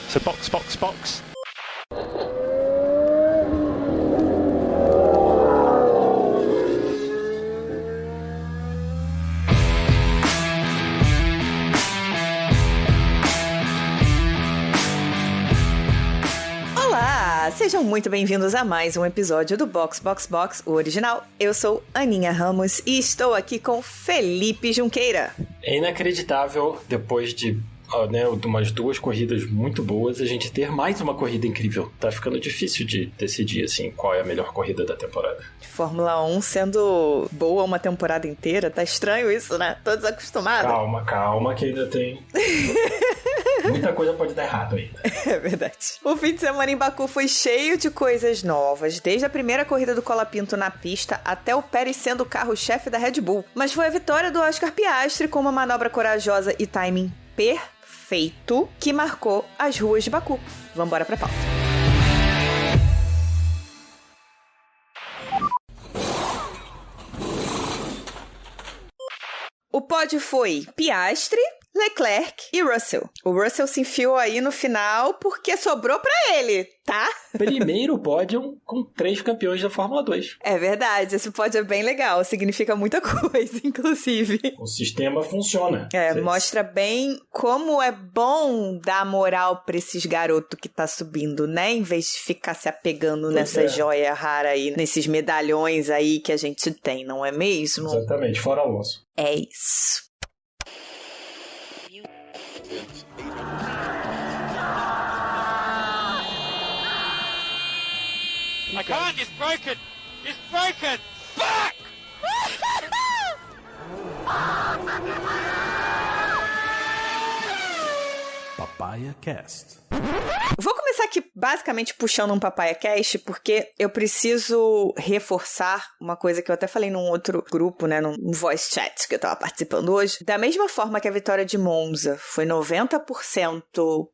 So box, box, box. Olá, sejam muito bem-vindos a mais um episódio do Box Box Box, o original. Eu sou Aninha Ramos e estou aqui com Felipe Junqueira. É inacreditável, depois de umas 2 corridas muito boas, a gente ter mais uma corrida incrível. Tá ficando difícil de decidir, assim, qual é a melhor corrida da temporada. Fórmula 1 sendo boa uma temporada inteira, tá estranho isso, né? Tô desacostumada. Calma, que ainda tem... Muita coisa pode dar errado ainda. É verdade. O fim de semana em Baku foi cheio de coisas novas, desde a primeira corrida do Colapinto na pista até o Pérez sendo o carro-chefe da Red Bull. Mas foi a vitória do Oscar Piastri com uma manobra corajosa e timing perfeito que marcou as ruas de Baku. Vambora pra pauta. O pódio foi Piastri, Leclerc e Russell. O Russell se enfiou aí no final porque sobrou pra ele, tá? Primeiro pódio com 3 campeões da Fórmula 2. É verdade, esse pódio é bem legal, significa muita coisa, inclusive. O sistema funciona. Mostra bem como é bom dar moral pra esses garotos que tá subindo, né? Em vez de ficar se apegando nessa joia rara aí, nesses medalhões aí que a gente tem, não é mesmo? Exatamente, fora Alonso. É isso. I can't, it's broken! It's broken! Back! Papaya Cast. Vou começar aqui basicamente puxando um Papaya Cast, porque eu preciso reforçar uma coisa que eu até falei num outro grupo, né, num voice chat que eu tava participando hoje. Da mesma forma que a vitória de Monza foi 90%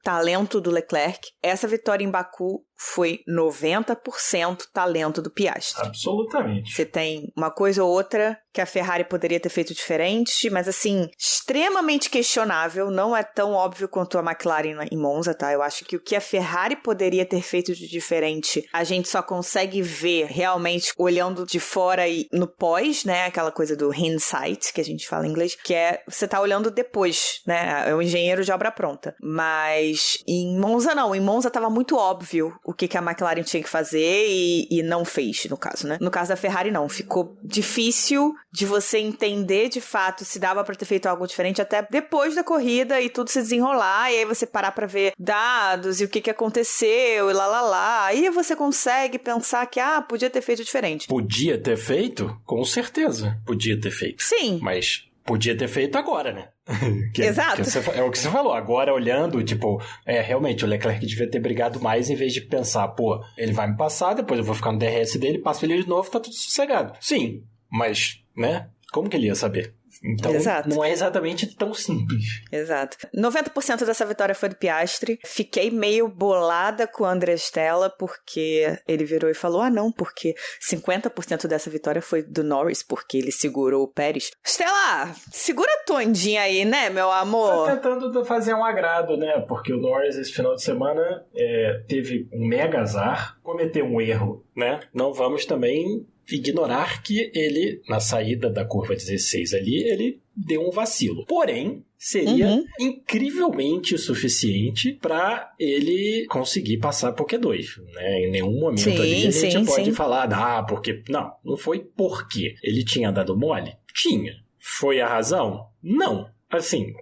talento do Leclerc, essa vitória em Baku foi 90% talento do Piastri. Absolutamente. Você tem uma coisa ou outra que a Ferrari poderia ter feito diferente, mas assim, extremamente questionável, não é tão óbvio quanto a McLaren em Monza, tá? Eu acho que o que a Ferrari poderia ter feito de diferente, a gente só consegue ver realmente olhando de fora e no pós, né? Aquela coisa do hindsight, que a gente fala em inglês, que é você tá olhando depois, né? É o engenheiro de obra pronta. Mas em Monza não, em Monza tava muito óbvio o que a McLaren tinha que fazer e não fez, no caso, né? No caso da Ferrari, não. Ficou difícil de você entender, de fato, se dava pra ter feito algo diferente até depois da corrida e tudo se desenrolar, e aí você parar pra ver dados e o que aconteceu e lá. Aí você consegue pensar que, podia ter feito diferente. Podia ter feito? Com certeza. Podia ter feito. Sim. Mas podia ter feito agora, né? Exato. É o que você falou. Agora, olhando, realmente, o Leclerc devia ter brigado mais em vez de pensar, ele vai me passar, depois eu vou ficar no DRS dele, passo ele de novo, tá tudo sossegado. Sim, mas, né? Como que ele ia saber? Então, exato. Não é exatamente tão simples. Exato. 90% dessa vitória foi do Piastri. Fiquei meio bolada com o André Stella, porque ele virou e falou, não, porque 50% dessa vitória foi do Norris, porque ele segurou o Pérez. Stella, segura a tua ondinha aí, né, meu amor? Tá tentando fazer um agrado, né? Porque o Norris, esse final de semana, teve um mega azar, cometeu um erro, né? Não vamos também ignorar que ele, na saída da curva 16 ali, ele deu um vacilo. Porém, seria incrivelmente suficiente para ele conseguir passar por Q2, né? Em nenhum momento ali a gente pode falar, porque... Não foi porque ele tinha dado mole? Tinha. Foi a razão? Não. Assim,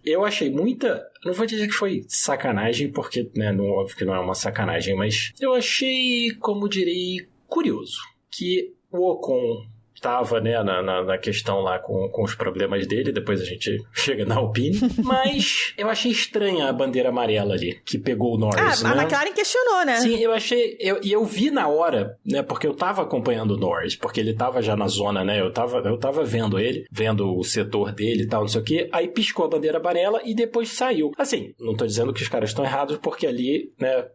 eu achei muita... Não vou dizer que foi sacanagem, porque, né, óbvio que não é uma sacanagem, mas eu achei, como direi, curioso. Que o Ocon estava, né, na questão lá com os problemas dele, depois a gente chega na Alpine, mas eu achei estranha a bandeira amarela ali, que pegou o Norris, né? A McLaren questionou, né? Sim, eu achei, eu vi na hora, né, porque eu tava acompanhando o Norris, porque ele tava já na zona, né, eu tava vendo ele, vendo o setor dele e tal, não sei o que, aí piscou a bandeira amarela e depois saiu. Assim, não tô dizendo que os caras estão errados, porque ali, né,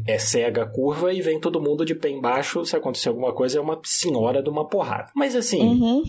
é cega a curva e vem todo mundo de pé embaixo, se acontecer alguma coisa é uma senhora de uma porrada. Mas assim,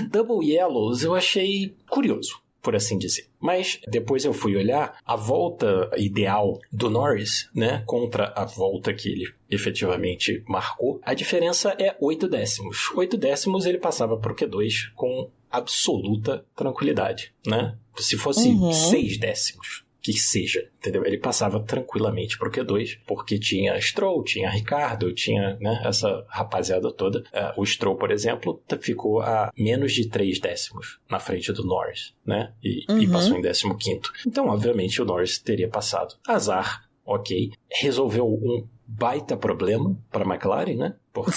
Double Yellows eu achei curioso. por assim dizer. Mas depois eu fui olhar a volta ideal do Norris, né, contra a volta que ele efetivamente marcou. A diferença é 8 décimos. 8 décimos ele passava para o Q2 com absoluta tranquilidade, né? Se fosse 6 décimos, que seja, entendeu? Ele passava tranquilamente pro Q2, porque tinha Stroll, tinha Ricardo, tinha, né, essa rapaziada toda. O Stroll, por exemplo, ficou a menos de 3 décimos na frente do Norris, né? E passou em 15º. Então, obviamente, o Norris teria passado. Azar, ok. Resolveu um baita problema para a McLaren, né? Porque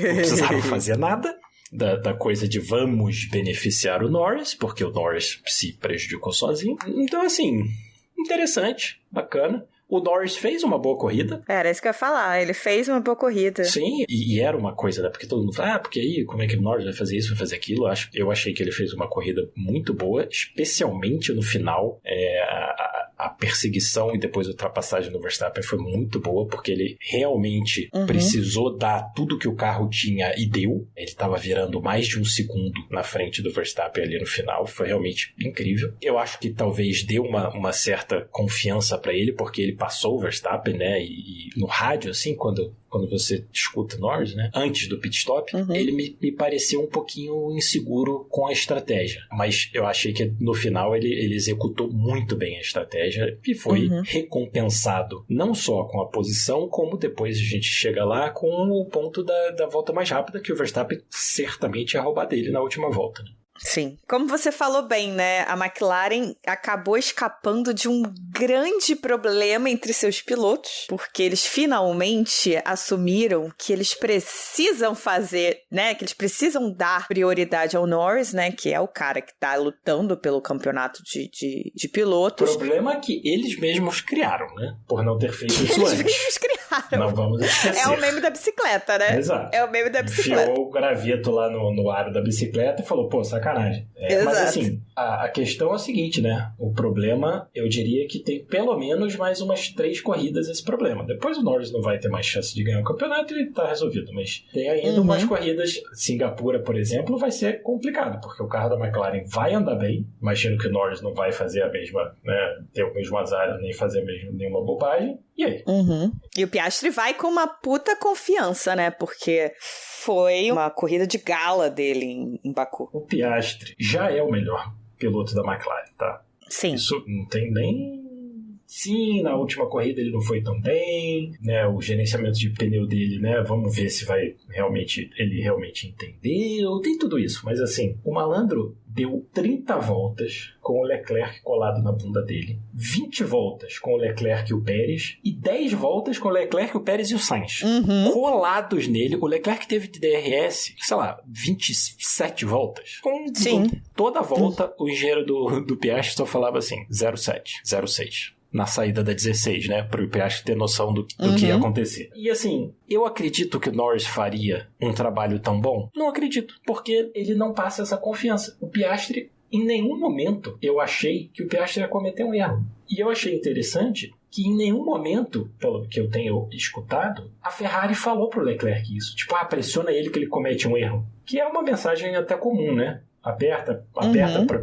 não precisava fazer nada. Da coisa de vamos beneficiar o Norris, porque o Norris se prejudicou sozinho. Então, assim, interessante, bacana. O Norris fez uma boa corrida. Era isso que eu ia falar, ele fez uma boa corrida. Sim, e era uma coisa, né? Porque todo mundo fala, porque aí, como é que o Norris vai fazer isso, vai fazer aquilo? Eu achei que ele fez uma corrida muito boa, especialmente no final. A perseguição e depois a ultrapassagem do Verstappen foi muito boa, porque ele realmente precisou dar tudo que o carro tinha e deu. Ele estava virando mais de 1 segundo na frente do Verstappen ali no final. Foi realmente incrível. Eu acho que talvez deu uma certa confiança para ele, porque ele passou o Verstappen, né? E no rádio, assim, quando você escuta Norris, né? Antes do pit stop, ele me pareceu um pouquinho inseguro com a estratégia. Mas eu achei que no final ele executou muito bem a estratégia e foi recompensado não só com a posição, como depois a gente chega lá com o ponto da volta mais rápida, que o Verstappen certamente ia roubar dele na última volta, né? Sim. Como você falou bem, né? A McLaren acabou escapando de um grande problema entre seus pilotos, porque eles finalmente assumiram que eles precisam fazer, né? Que eles precisam dar prioridade ao Norris, né? Que é o cara que tá lutando pelo campeonato de pilotos. O problema é que eles mesmos criaram, né? Por não ter feito isso antes. Eles mesmos criaram. Não vamos esquecer. É o meme da bicicleta, né? Exato. É o meme da bicicleta. Enfiou o graveto lá no aro da bicicleta e falou, pô, sacanagem. Mas assim, a questão é a seguinte, né? O problema, eu diria que tem pelo menos mais umas 3 corridas esse problema. Depois o Norris não vai ter mais chance de ganhar o campeonato e tá resolvido. Mas tem ainda umas corridas. Singapura, por exemplo, vai ser complicado, porque o carro da McLaren vai andar bem. Imagino que o Norris não vai fazer a mesma, né? Ter o mesmo azar, nem fazer nenhuma bobagem. E aí? E o Piastri vai com uma puta confiança, né? Porque foi uma corrida de gala dele em Baku. O Piastri já é o melhor piloto da McLaren, tá? Sim. Isso não tem nem... Sim, na última corrida ele não foi tão bem, né? O gerenciamento de pneu dele, né? Vamos ver se ele realmente entendeu. Tem tudo isso, mas assim, o malandro deu 30 voltas com o Leclerc colado na bunda dele, 20 voltas com o Leclerc e o Pérez e 10 voltas com o Leclerc, o Pérez e o Sainz. Colados nele. O Leclerc teve de DRS, sei lá, 27 voltas. Sim. Toda volta, o engenheiro do Piastri só falava assim, 07, 06. Na saída da 16, né? Para o Piastri ter noção do que ia acontecer. E assim, eu acredito que o Norris faria um trabalho tão bom? Não acredito, porque ele não passa essa confiança. O Piastri, em nenhum momento, eu achei que o Piastri ia cometer um erro. E eu achei interessante que em nenhum momento, pelo que eu tenho escutado, a Ferrari falou pro Leclerc isso. Tipo, pressiona ele que ele comete um erro. Que é uma mensagem até comum, né? Aperta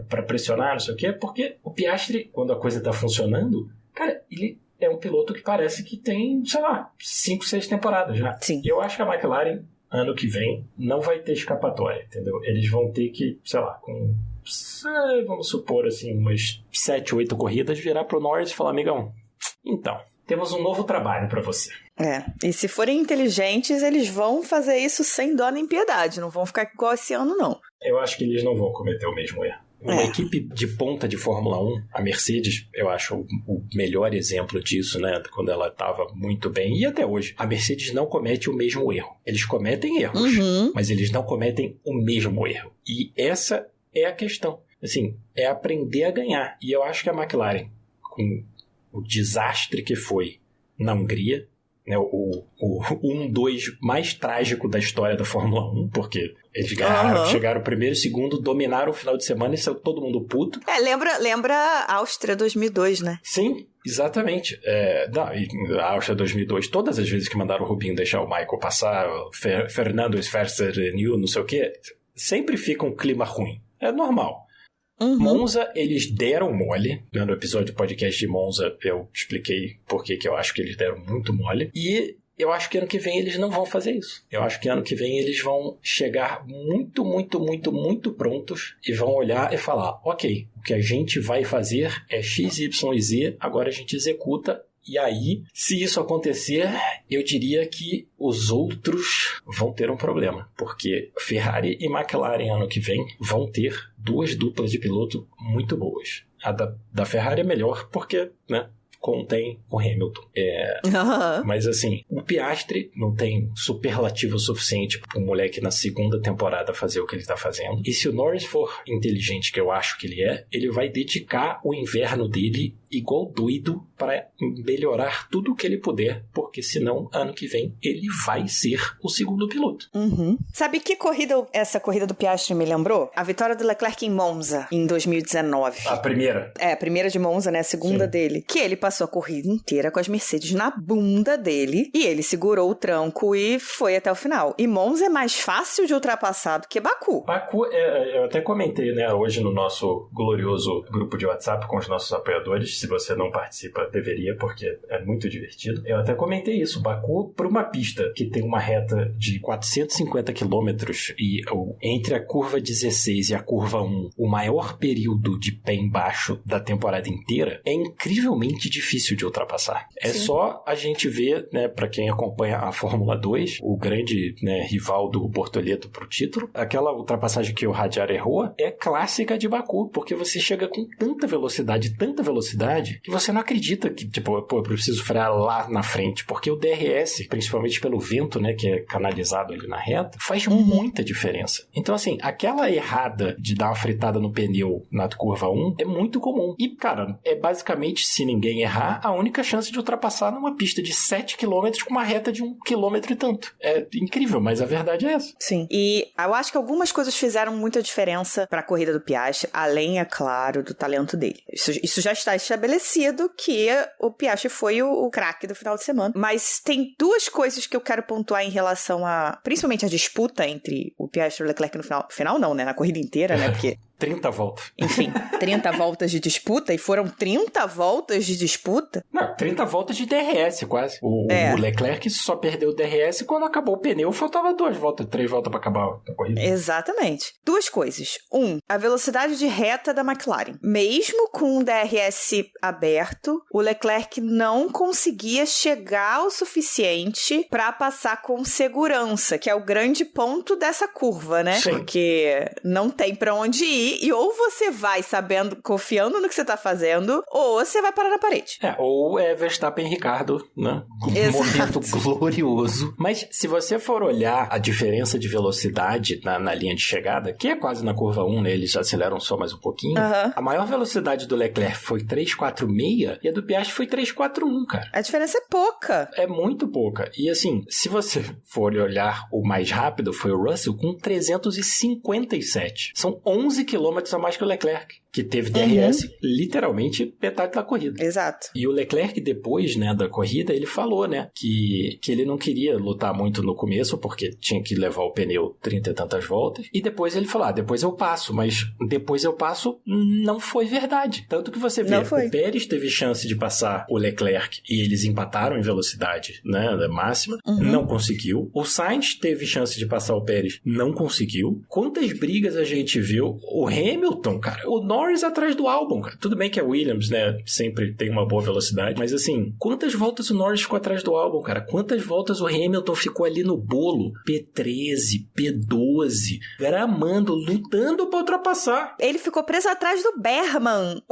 pra pressionar, não sei o quê, porque o Piastri, quando a coisa tá funcionando, cara, ele é um piloto que parece que tem, sei lá, 5, 6 temporadas já. Sim. Eu acho que a McLaren, ano que vem, não vai ter escapatória, entendeu? Eles vão ter que, sei lá, vamos supor assim, umas 7, 8 corridas, virar pro Norris e falar, amigão, então, temos um novo trabalho pra você. E se forem inteligentes, eles vão fazer isso sem dó nem piedade, não vão ficar igual esse ano, não. Eu acho que eles não vão cometer o mesmo erro. Uma equipe de ponta de Fórmula 1, a Mercedes, eu acho o melhor exemplo disso, né? Quando ela estava muito bem, e até hoje. A Mercedes não comete o mesmo erro. Eles cometem erros, mas eles não cometem o mesmo erro. E essa é a questão. Assim, é aprender a ganhar. E eu acho que a McLaren, com o desastre que foi na Hungria, né, o 1-2 mais trágico da história da Fórmula 1, porque eles ganharam, chegaram primeiro e segundo, dominaram o final de semana e saiu todo mundo puto. Lembra a Áustria 2002, né? Sim, exatamente. A Áustria 2002, todas as vezes que mandaram o Rubinho deixar o Michael passar, Fernando Sverser, não sei o quê, sempre fica um clima ruim. É normal. Monza, eles deram mole. No episódio do podcast de Monza, eu expliquei por que eu acho que eles deram muito mole. E eu acho que ano que vem eles não vão fazer isso. Eu acho que ano que vem eles vão chegar muito, muito, muito, muito prontos e vão olhar e falar, ok, o que a gente vai fazer é X, Y e Z, agora a gente executa. E aí, se isso acontecer, eu diria que os outros vão ter um problema, porque Ferrari e McLaren ano que vem vão ter duas duplas de piloto muito boas. A da Ferrari é melhor porque, né, contém o Hamilton. Mas assim, o Piastri não tem superlativo suficiente para um moleque na segunda temporada fazer o que ele está fazendo. E se o Norris for inteligente, que eu acho que ele vai dedicar o inverno dele igual doido para melhorar tudo o que ele puder, porque senão, ano que vem, ele vai ser o segundo piloto. Sabe que corrida essa corrida do Piastri me lembrou? A vitória do Leclerc em Monza, em 2019. A primeira? A primeira de Monza, né? A segunda dele. Que ele passou a corrida inteira com as Mercedes na bunda dele, e ele segurou o tranco e foi até o final. E Monza é mais fácil de ultrapassar do que Baku. Baku, eu até comentei, né, hoje no nosso glorioso grupo de WhatsApp com os nossos apoiadores. Se você não participa, deveria, porque é muito divertido. Eu até comentei isso. Baku, para uma pista que tem uma reta de 450 quilômetros e entre a curva 16 e a curva 1, o maior período de pé embaixo da temporada inteira, é incrivelmente difícil de ultrapassar. É só a gente ver, né, para quem acompanha a Fórmula 2, o grande, né, rival do Bortoleto pro título, aquela ultrapassagem que o Hadjar errou é clássica de Baku, porque você chega com tanta velocidade, que você não acredita que, tipo, eu preciso frear lá na frente, porque o DRS, principalmente pelo vento, né, que é canalizado ali na reta, faz muita diferença. Então, assim, aquela errada de dar uma fritada no pneu na curva 1 é muito comum. E, cara, é basicamente, se ninguém errar, a única chance de ultrapassar numa pista de 7 km com uma reta de 1 km e tanto. É incrível, mas a verdade é essa. Sim. E eu acho que algumas coisas fizeram muita diferença para a corrida do Piastri, além, é claro, do talento dele. Isso já está estabelecido que o Piastri foi o craque do final de semana. Mas tem duas coisas que eu quero pontuar em relação a, principalmente a disputa entre o Piastri e o Leclerc no final. Final não, né? Na corrida inteira, né? Porque 30 voltas. Enfim, 30 voltas de disputa, e foram 30 voltas de disputa. Não, 30 voltas de DRS quase. O Leclerc só perdeu o DRS quando acabou o pneu, faltava 2 voltas, 3 voltas para acabar a corrida. Exatamente. Duas coisas. A velocidade de reta da McLaren. Mesmo com o DRS aberto, o Leclerc não conseguia chegar o suficiente para passar com segurança, que é o grande ponto dessa curva, né? Sim. Porque não tem para onde ir. E ou você vai sabendo, confiando no que você tá fazendo, ou você vai parar na parede. Ou é Verstappen e Ricardo, né? Um momento glorioso. Mas se você for olhar a diferença de velocidade na linha de chegada, que é quase na curva 1, né? Eles aceleram só mais um pouquinho. A maior velocidade do Leclerc foi 3,46 e a do Piastri foi 3,41, cara. A diferença é pouca. É muito pouca. E assim, se você for olhar o mais rápido, foi o Russell com 357. São 11 quilômetros a mais que o Leclerc, que teve DRS literalmente metade da corrida. Exato. E o Leclerc, depois, né, da corrida, ele falou, né, que ele não queria lutar muito no começo, porque tinha que levar o pneu 30 e tantas voltas, e depois ele falou, depois eu passo, mas depois eu passo não foi verdade. Tanto que você vê, o Pérez teve chance de passar o Leclerc e eles empataram em velocidade, né, da máxima, não conseguiu. O Sainz teve chance de passar o Pérez, não conseguiu. Quantas brigas a gente viu? O Hamilton, cara, o Norris atrás do Albon, cara. Tudo bem que a Williams, né, sempre tem uma boa velocidade, mas assim, quantas voltas o Norris ficou atrás do Albon, cara? Quantas voltas o Hamilton ficou ali no bolo? P13, P12, gramando, lutando pra ultrapassar. Ele ficou preso atrás do Berman.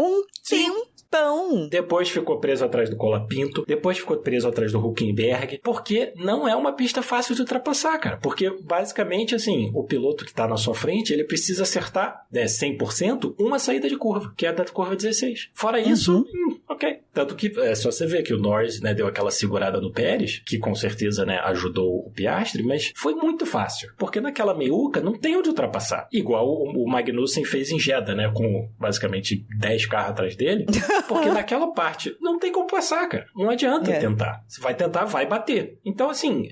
Tempão. Depois ficou preso atrás do Colapinto, depois ficou preso atrás do Hülkenberg, porque não é uma pista fácil de ultrapassar, cara. Porque, basicamente, assim, o piloto que tá na sua frente, ele precisa acertar, né, 100% uma saída de curva, que é a da curva 16. Fora isso, ok. Tanto que, se você vê que o Norris, né, deu aquela segurada no Pérez, que com certeza, né, ajudou o Piastri, mas foi muito fácil, porque naquela meiuca não tem onde ultrapassar. Igual o Magnussen fez em Jeddah, né, com basicamente 10 carros atrás dele, porque naquela parte não tem como passar, cara. Não adianta tentar. Se vai tentar, vai bater. Então, assim...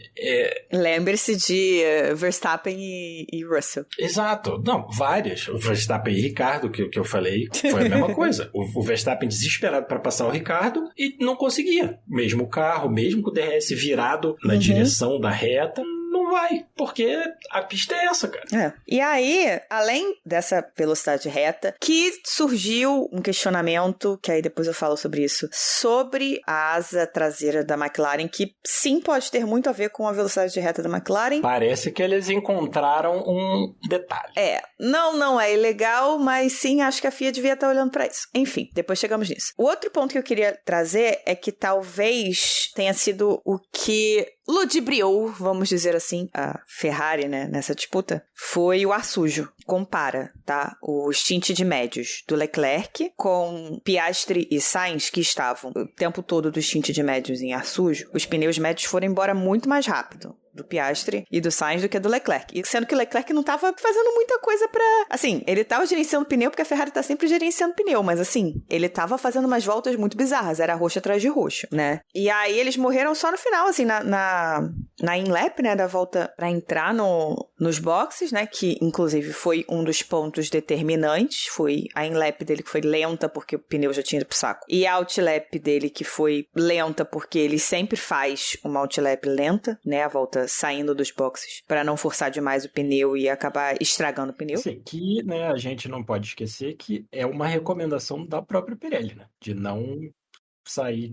Lembre-se de Verstappen e Russell. Exato. Não, várias. O Verstappen e Ricardo, que eu falei, foi a mesma coisa. O Verstappen desesperado para passar o Ricardo e não conseguia. Mesmo o carro, mesmo com o DRS virado na direção da reta, não vai, porque a pista é essa, cara. E aí, além dessa velocidade reta, que surgiu um questionamento, que aí depois eu falo sobre isso, sobre a asa traseira da McLaren, que sim pode ter muito a ver com a velocidade reta da McLaren. Parece que eles encontraram um detalhe. Não é ilegal, mas sim, acho que a FIA devia estar olhando pra isso. Enfim, depois chegamos nisso. O outro ponto que eu queria trazer é que talvez tenha sido o que ludibriou, vamos dizer assim, a Ferrari, né, nessa disputa, foi o ar sujo. Compara, tá? O stint de médios do Leclerc com Piastri e Sainz, que estavam o tempo todo do stint de médios em ar sujo. Os pneus médios foram embora muito mais rápido do Piastri e do Sainz do que do Leclerc. E sendo que o Leclerc não tava fazendo muita coisa pra... Assim, ele tava gerenciando pneu porque a Ferrari tá sempre gerenciando pneu, mas assim, ele tava fazendo umas voltas muito bizarras, era roxo atrás de roxo, né? E aí eles morreram só no final, assim, na in-lap, né, da volta pra entrar nos boxes, né, que inclusive foi um dos pontos determinantes, foi a in-lap dele que foi lenta porque o pneu já tinha ido pro saco, e a out-lap dele que foi lenta porque ele sempre faz uma out-lap lenta, né, a volta saindo dos boxes para não forçar demais o pneu e acabar estragando o pneu. Sim, que, né, a gente não pode esquecer que é uma recomendação da própria Pirelli, né, de não sair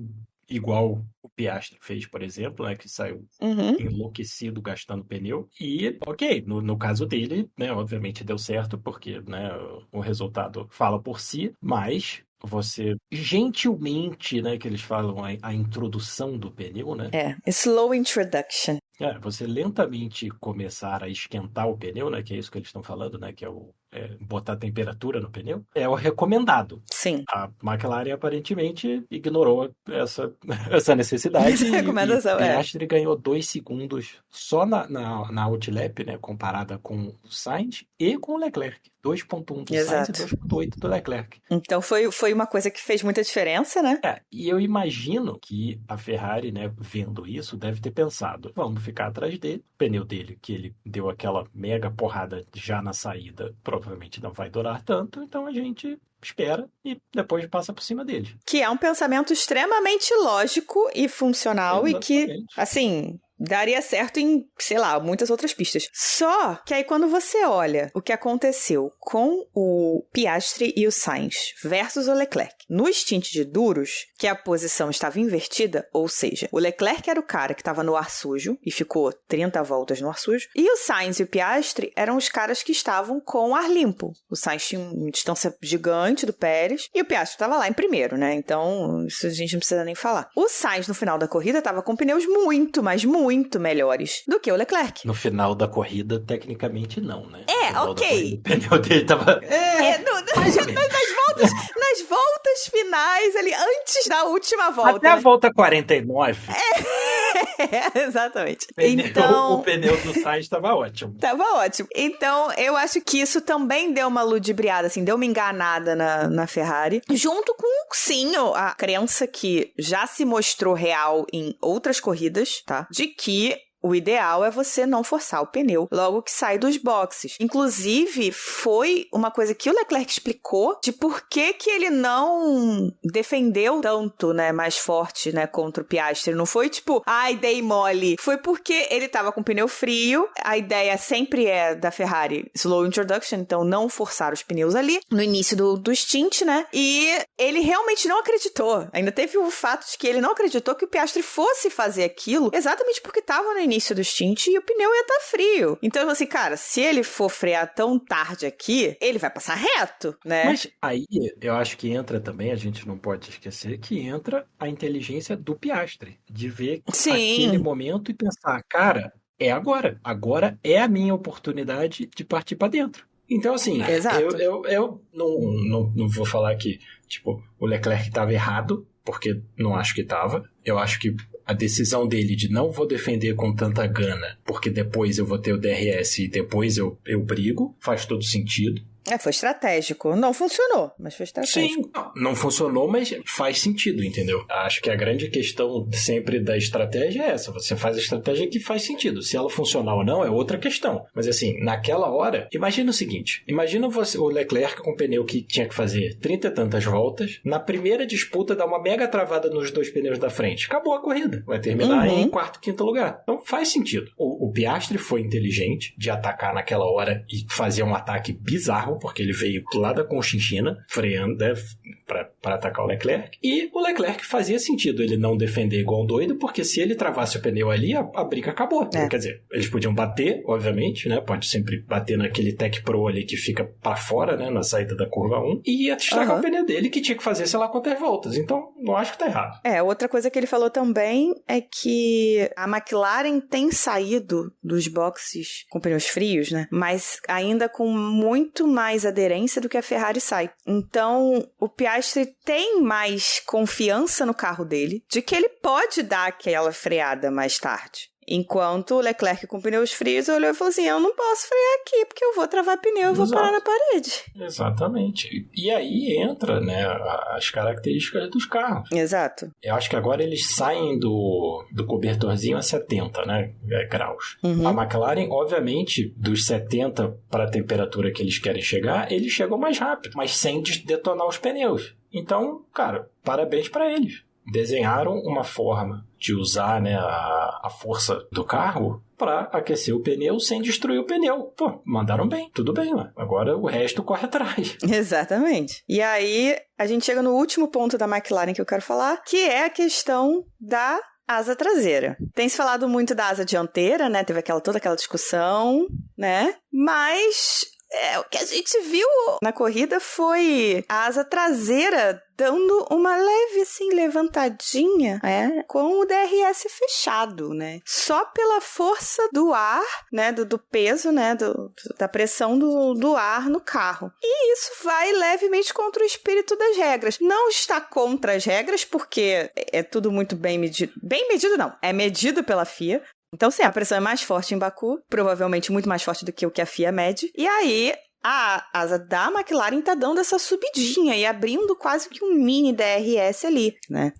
igual o Piastri fez, por exemplo, né, que saiu enlouquecido gastando pneu. E, ok, no caso dele, né, obviamente deu certo, porque, né, o resultado fala por si, mas você gentilmente, né, que eles falam a introdução do pneu, né? Slow introduction. Você lentamente começar a esquentar o pneu, né, que é isso que eles estão falando, né, que é botar temperatura no pneu, é o recomendado. Sim. A McLaren aparentemente ignorou essa necessidade. Essa recomendação, e Piastri ganhou 2 segundos só na outlap, né, comparada com o Sainz e com o Leclerc. 2.1 do Sainz e 2.8 do Leclerc. Então foi uma coisa que fez muita diferença, né? E eu imagino que a Ferrari, né, vendo isso, deve ter pensado, vamos ficar atrás dele, o pneu dele, que ele deu aquela mega porrada já na saída, provavelmente não vai durar tanto, então a gente espera e depois passa por cima dele. Que é um pensamento extremamente lógico e funcional. Exatamente. E que, assim, daria certo em, sei lá, muitas outras pistas. Só que aí quando você olha o que aconteceu com o Piastri e o Sainz versus o Leclerc no stint de duros, que a posição estava invertida, ou seja, o Leclerc era o cara que estava no ar sujo e ficou 30 voltas no ar sujo, e o Sainz e o Piastri eram os caras que estavam com o ar limpo. O Sainz tinha uma distância gigante do Pérez e o Piastri estava lá em primeiro, né? Então, isso a gente não precisa nem falar. O Sainz, no final da corrida, estava com pneus muito melhores do que o Leclerc. No final da corrida, tecnicamente não, né? Ok. O pneu dele tava... nas voltas finais, ali, antes da última volta. Até a volta 49. Exatamente. O pneu do Sainz estava ótimo. Tava ótimo. Então, eu acho que isso também deu uma ludibriada, assim, deu uma enganada na Ferrari. Junto com, sim, a crença que já se mostrou real em outras corridas, tá? De que o ideal é você não forçar o pneu logo que sai dos boxes. Inclusive, foi uma coisa que o Leclerc explicou de por que ele não defendeu tanto, né, mais forte, né, contra o Piastri. Não foi tipo, ai, dei mole. Foi porque ele tava com pneu frio. A ideia sempre é da Ferrari slow introduction, então não forçar os pneus ali no início do stint, né? E ele realmente não acreditou. Ainda teve o fato de que ele não acreditou que o Piastri fosse fazer aquilo exatamente porque tava no início do stint e o pneu ia estar frio. Então, assim, cara, se ele for frear tão tarde aqui, ele vai passar reto, né? Mas aí, eu acho que entra também, a gente não pode esquecer, que entra a inteligência do Piastri, de ver aquele momento e pensar, cara, é agora. Agora é a minha oportunidade de partir pra dentro. Então, assim, eu não vou falar que, tipo, o Leclerc estava errado, porque não acho que estava. Eu acho que a decisão dele de não vou defender com tanta gana, porque depois eu vou ter o DRS e depois eu brigo, faz todo sentido. Foi estratégico. Não funcionou, mas foi estratégico. Sim, não funcionou, mas faz sentido, entendeu? Acho que a grande questão sempre da estratégia é essa. Você faz a estratégia que faz sentido. Se ela funcionar ou não é outra questão. Mas assim, naquela hora, imagina o seguinte. Imagina o Leclerc com o pneu que tinha que fazer 30 e tantas voltas. Na primeira disputa dá uma mega travada nos dois pneus da frente. Acabou a corrida. Vai terminar em quarto, quinto lugar. Então faz sentido. O Piastri foi inteligente de atacar naquela hora e fazer um ataque bizarro, porque ele veio lá da Conchinchina, freando, né, para atacar o Leclerc. E o Leclerc fazia sentido ele não defender igual um doido, porque se ele travasse o pneu ali, a briga acabou. Quer dizer, eles podiam bater, obviamente, né? Pode sempre bater naquele Tech Pro ali que fica para fora, né? Na saída da curva 1. E ia estragar o pneu dele, que tinha que fazer sei lá quantas voltas. Então, não acho que tá errado. Outra coisa que ele falou também é que a McLaren tem saído dos boxes com pneus frios, né? Mas ainda com muito mais aderência do que a Ferrari sai. Então, o Piastri tem mais confiança no carro dele, de que ele pode dar aquela freada mais tarde. Enquanto o Leclerc com pneus frios olhou e falou assim, eu não posso frear aqui, porque eu vou travar pneu e vou parar na parede. Exatamente. E aí entra, né, as características dos carros. Exato. Eu acho que agora eles saem do cobertorzinho a 70, né, graus. A McLaren, obviamente, dos 70 para a temperatura que eles querem chegar, eles chegam mais rápido, mas sem detonar os pneus. Então, cara, parabéns para eles. Desenharam uma forma de usar, né, a força do carro para aquecer o pneu sem destruir o pneu. Pô, mandaram bem, tudo bem, né? Agora o resto corre atrás. Exatamente. E aí, a gente chega no último ponto da McLaren que eu quero falar, que é a questão da asa traseira. Tem se falado muito da asa dianteira, né? Teve toda aquela discussão, né? Mas o que a gente viu na corrida foi a asa traseira dando uma leve, assim, levantadinha, com o DRS fechado, né? Só pela força do ar, né? Do peso, né? Da pressão do ar no carro. E isso vai levemente contra o espírito das regras. Não está contra as regras, porque é tudo muito bem medido. Bem medido, não. É medido pela FIA. Então, sim, a pressão é mais forte em Baku, provavelmente muito mais forte do que o que a FIA mede. E aí, a asa da McLaren tá dando essa subidinha e abrindo quase que um mini DRS ali, né?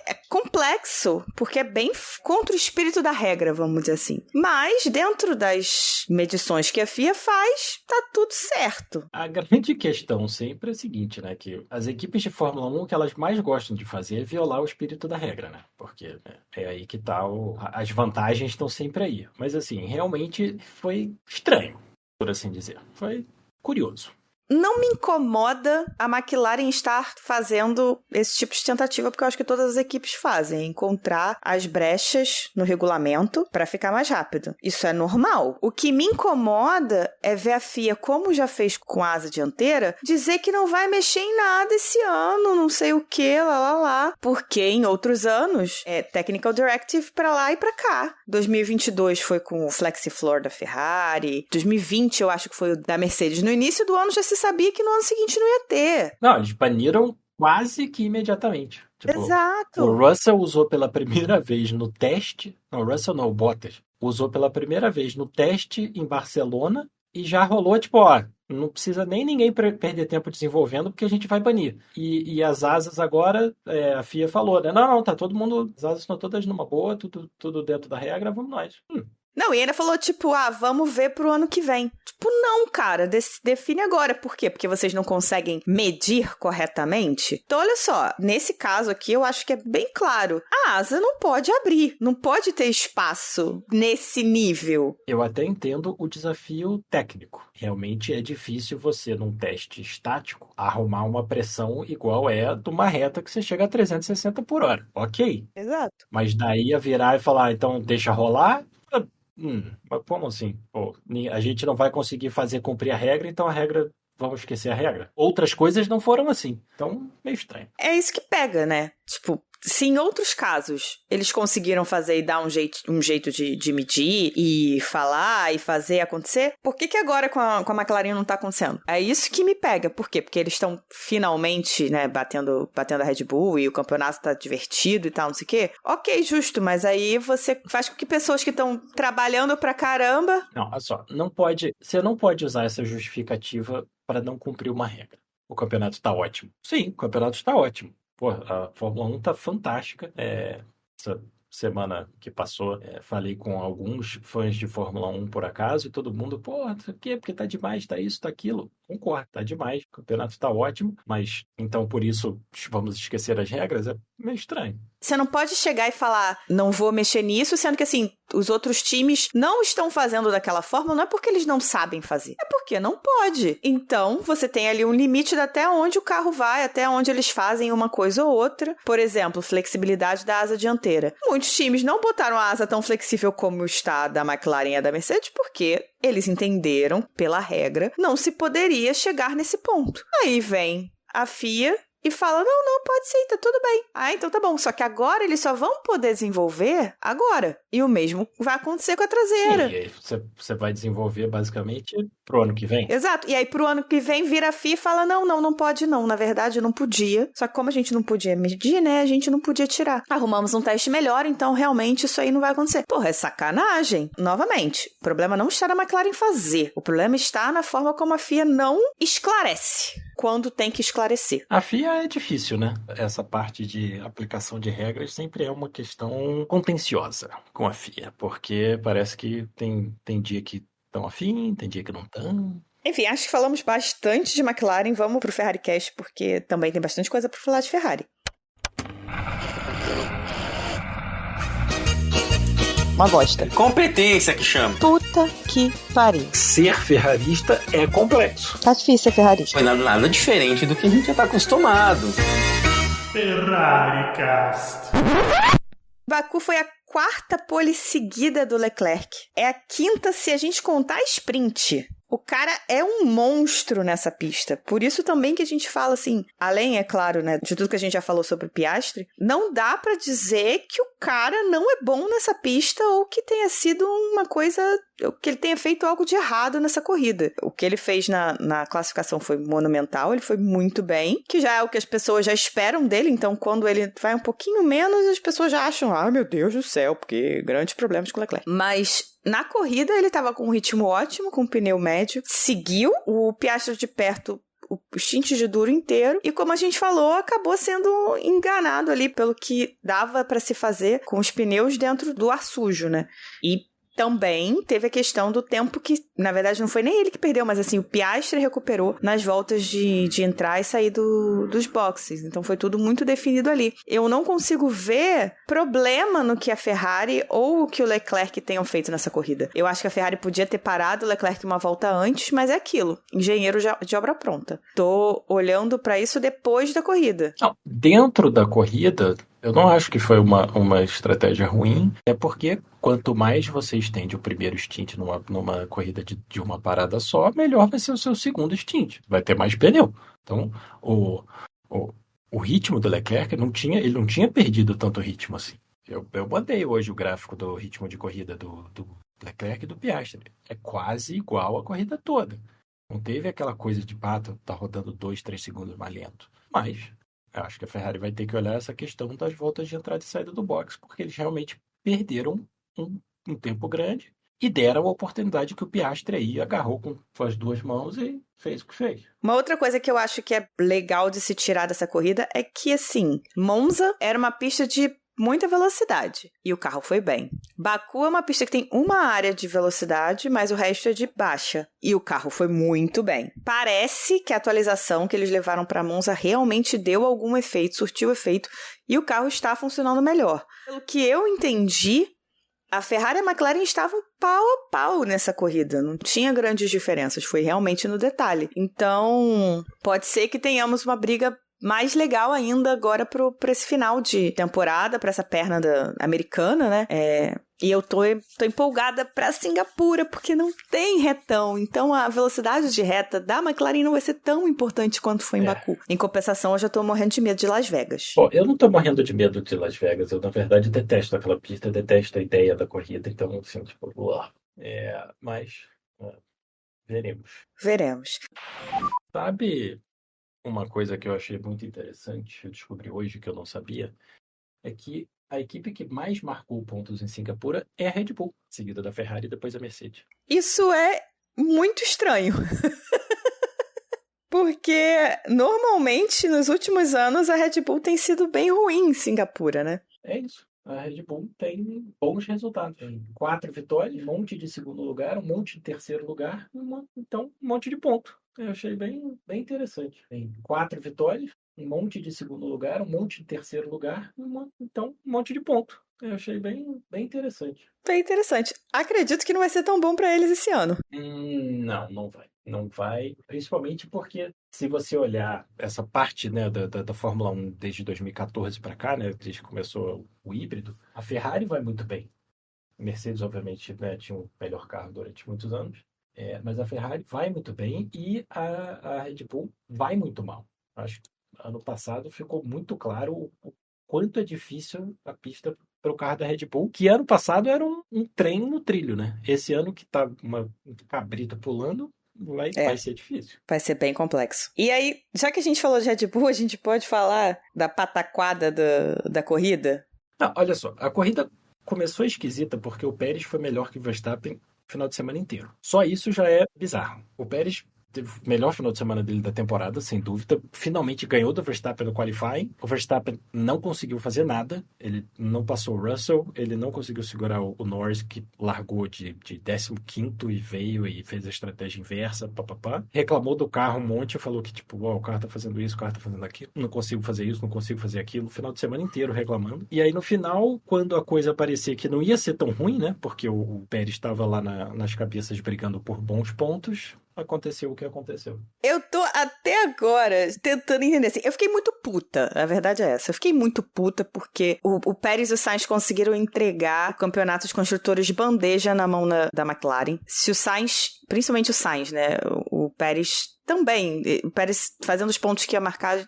É complexo, porque é bem contra o espírito da regra, vamos dizer assim. Mas, dentro das medições que a FIA faz, tá tudo certo. A grande questão sempre é a seguinte, né? Que as equipes de Fórmula 1, o que elas mais gostam de fazer é violar o espírito da regra, né? Porque, né, é aí que tá as vantagens estão sempre aí. Mas, assim, realmente foi estranho, por assim dizer. Foi curioso. Não me incomoda a McLaren estar fazendo esse tipo de tentativa, porque eu acho que todas as equipes fazem, encontrar as brechas no regulamento para ficar mais rápido. Isso é normal. O que me incomoda é ver a FIA, como já fez com a asa dianteira, dizer que não vai mexer em nada esse ano, não sei o que, lá. Porque em outros anos é Technical Directive para lá e para cá. 2022 foi com o FlexiFloor da Ferrari, 2020 eu acho que foi o da Mercedes. No início do ano já se sabia que no ano seguinte não ia ter. Não, eles baniram quase que imediatamente. Tipo, exato. O Russell usou pela primeira vez no teste... Não, o Russell não, o Bottas. Usou pela primeira vez no teste em Barcelona e já rolou, tipo, não precisa nem ninguém perder tempo desenvolvendo porque a gente vai banir. E as asas agora, a FIA falou, né? Não, tá todo mundo... As asas estão todas numa boa, tudo dentro da regra, vamos nós. Não, e ainda falou, tipo, vamos ver pro ano que vem. Tipo, não, cara, define agora. Por quê? Porque vocês não conseguem medir corretamente? Então, olha só, nesse caso aqui, eu acho que é bem claro. A asa não pode abrir, não pode ter espaço nesse nível. Eu até entendo o desafio técnico. Realmente é difícil você, num teste estático, arrumar uma pressão igual de uma reta que você chega a 360 por hora. Ok. Exato. Mas daí a virar e falar, então deixa rolar... Mas como assim? Pô, a gente não vai conseguir fazer cumprir a regra, então vamos esquecer a regra. Outras coisas não foram assim. Então, meio estranho. É isso que pega, né? Tipo, Se em outros casos eles conseguiram fazer e dar um jeito de medir e falar e fazer acontecer, por que agora com a McLaren não tá acontecendo? É isso que me pega. Por quê? Porque eles estão finalmente, né, batendo a Red Bull e o campeonato tá divertido e tal, não sei o quê. Ok, justo, mas aí você faz com que pessoas que estão trabalhando pra caramba... Não, olha só, você não pode usar essa justificativa para não cumprir uma regra. O campeonato tá ótimo. Sim, o campeonato tá ótimo. Pô, a Fórmula 1 tá fantástica. Essa semana que passou, falei com alguns fãs de Fórmula 1 por acaso, e todo mundo, pô, isso aqui, porque tá demais, tá isso, tá aquilo. Concordo, tá demais, o campeonato tá ótimo, mas então por isso vamos esquecer as regras? É meio estranho. Você não pode chegar e falar, não vou mexer nisso, sendo que assim, os outros times não estão fazendo daquela forma, não é porque eles não sabem fazer, é porque não pode. Então, você tem ali um limite de até onde o carro vai, até onde eles fazem uma coisa ou outra. Por exemplo, flexibilidade da asa dianteira. Muitos times não botaram a asa tão flexível como está a da McLaren e a da Mercedes, porque eles entenderam, pela regra, não se poderia chegar nesse ponto. Aí vem a FIA e fala, não, pode ser, tá tudo bem. Ah, então tá bom. Só que agora eles só vão poder desenvolver agora. E o mesmo vai acontecer com a traseira. Sim, e aí você vai desenvolver basicamente pro ano que vem. Exato. E aí pro ano que vem vira a FIA e fala, não pode não. Na verdade, não podia. Só que como a gente não podia medir, né, a gente não podia tirar. Arrumamos um teste melhor, então realmente isso aí não vai acontecer. Porra, é sacanagem. Novamente, o problema não está na McLaren fazer. O problema está na forma como a FIA não esclarece quando tem que esclarecer. A FIA é difícil, né? Essa parte de aplicação de regras sempre é uma questão contenciosa com a FIA, porque parece que tem dia que estão afim, tem dia que não estão. Enfim, acho que falamos bastante de McLaren. Vamos pro Ferrari Cast, porque também tem bastante coisa pra falar de Ferrari. Uma bosta. Competência que chama. Puta que pariu. Ser ferrarista é complexo. Tá difícil ser ferrarista. Foi nada diferente do que a gente já tá acostumado. Ferrari Cast. Baku foi a 4ª pole seguida do Leclerc. É a 5ª se a gente contar a sprint. O cara é um monstro nessa pista. Por isso também que a gente fala assim, além, é claro, né, de tudo que a gente já falou sobre o Piastri, não dá pra dizer que o cara não é bom nessa pista ou que tenha sido uma coisa, que ele tenha feito algo de errado nessa corrida. O que ele fez na classificação foi monumental, ele foi muito bem, que já é o que as pessoas já esperam dele, então quando ele vai um pouquinho menos, as pessoas já acham, meu Deus do céu, porque grandes problemas com o Leclerc. Mas na corrida ele estava com um ritmo ótimo, com um pneu médio, seguiu o Piastri de perto o stint de duro inteiro e, como a gente falou, acabou sendo enganado ali pelo que dava para se fazer com os pneus dentro do ar sujo, né? E também teve a questão do tempo que, na verdade, não foi nem ele que perdeu, mas assim, o Piastri recuperou nas voltas de entrar e sair dos boxes. Então foi tudo muito definido ali. Eu não consigo ver problema no que a Ferrari ou o que o Leclerc tenham feito nessa corrida. Eu acho que a Ferrari podia ter parado o Leclerc uma volta antes, mas é aquilo. Engenheiro de obra pronta. Tô olhando pra isso depois da corrida. Não, dentro da corrida, eu não acho que foi uma estratégia ruim, é porque quanto mais você estende o primeiro stint numa corrida de uma parada só, melhor vai ser o seu segundo stint. Vai ter mais pneu. Então, o ritmo do Leclerc, ele não tinha perdido tanto ritmo assim. Eu botei hoje o gráfico do ritmo de corrida do Leclerc e do Piastri. É quase igual a corrida toda. Não teve aquela coisa de tá rodando 2-3 segundos mais lento. Mas eu acho que a Ferrari vai ter que olhar essa questão das voltas de entrada e saída do box, porque eles realmente perderam um tempo grande e deram a oportunidade que o Piastri aí agarrou com as duas mãos e fez o que fez. Uma outra coisa que eu acho que é legal de se tirar dessa corrida é que, assim, Monza era uma pista de muita velocidade e o carro foi bem. Baku é uma pista que tem uma área de velocidade, mas o resto é de baixa e o carro foi muito bem. Parece que a atualização que eles levaram para Monza realmente deu algum efeito, surtiu efeito e o carro está funcionando melhor. Pelo que eu entendi, a Ferrari e a McLaren estavam pau a pau nessa corrida, não tinha grandes diferenças, foi realmente no detalhe. Então, pode ser que tenhamos uma briga mais legal ainda agora pra esse final de temporada, pra essa perna americana, né? E eu tô empolgada pra Singapura, porque não tem retão. Então a velocidade de reta da McLaren não vai ser tão importante quanto foi em Baku. Em compensação, eu já tô morrendo de medo de Las Vegas. Bom, eu não tô morrendo de medo de Las Vegas. Eu, na verdade, detesto aquela pista, detesto a ideia da corrida. Então, assim, tipo, mas veremos. Veremos. Sabe uma coisa que eu achei muito interessante, eu descobri hoje que eu não sabia, é que a equipe que mais marcou pontos em Singapura é a Red Bull, seguida da Ferrari e depois a Mercedes. Isso é muito estranho. Porque, normalmente, nos últimos anos, a Red Bull tem sido bem ruim em Singapura, né? É isso. A Red Bull tem bons resultados. Tem 4 vitórias, um monte de segundo lugar, um monte de terceiro lugar, então um monte de ponto. Eu achei bem interessante. Tem 4 vitórias, um monte de segundo lugar, um monte de terceiro lugar, então um monte de ponto. Eu achei bem interessante. Bem interessante. Acredito que não vai ser tão bom pra eles esse ano. Não vai. Não vai, principalmente porque se você olhar essa parte, né, da Fórmula 1 desde 2014 para cá, né, desde que começou o híbrido, a Ferrari vai muito bem. A Mercedes, obviamente, né, tinha um melhor carro durante muitos anos, mas a Ferrari vai muito bem e a Red Bull vai muito mal. Acho que ano passado ficou muito claro o quanto é difícil a pista para o carro da Red Bull, que ano passado era um trem no trilho, né? Esse ano que tá um cabrito pulando, vai ser difícil. Vai ser bem complexo. E aí, já que a gente falou de Red Bull, a gente pode falar da pataquada da corrida? Não, olha só, a corrida começou esquisita porque o Pérez foi melhor que o Verstappen o final de semana inteiro. Só isso já é bizarro. O Pérez teve o melhor final de semana dele da temporada, sem dúvida. Finalmente ganhou do Verstappen no qualifying. O Verstappen não conseguiu fazer nada. Ele não passou o Russell. Ele não conseguiu segurar o Norris, que largou de 15º e veio e fez a estratégia inversa. Reclamou do carro um monte. Falou que, tipo, o carro tá fazendo isso, o carro tá fazendo aquilo. Não consigo fazer isso, não consigo fazer aquilo. O final de semana inteiro reclamando. E aí, no final, quando a coisa parecia que não ia ser tão ruim, né? Porque o Pérez estava lá nas cabeças brigando por bons pontos, aconteceu o que aconteceu. Eu tô até agora tentando entender assim. Eu fiquei muito puta, a verdade é essa. Eu fiquei muito puta porque o Pérez e o Sainz conseguiram entregar campeonatos de construtores de bandeja na mão da McLaren. Se o Sainz, principalmente o Sainz, né? O Pérez também. O Pérez fazendo os pontos que ia marcar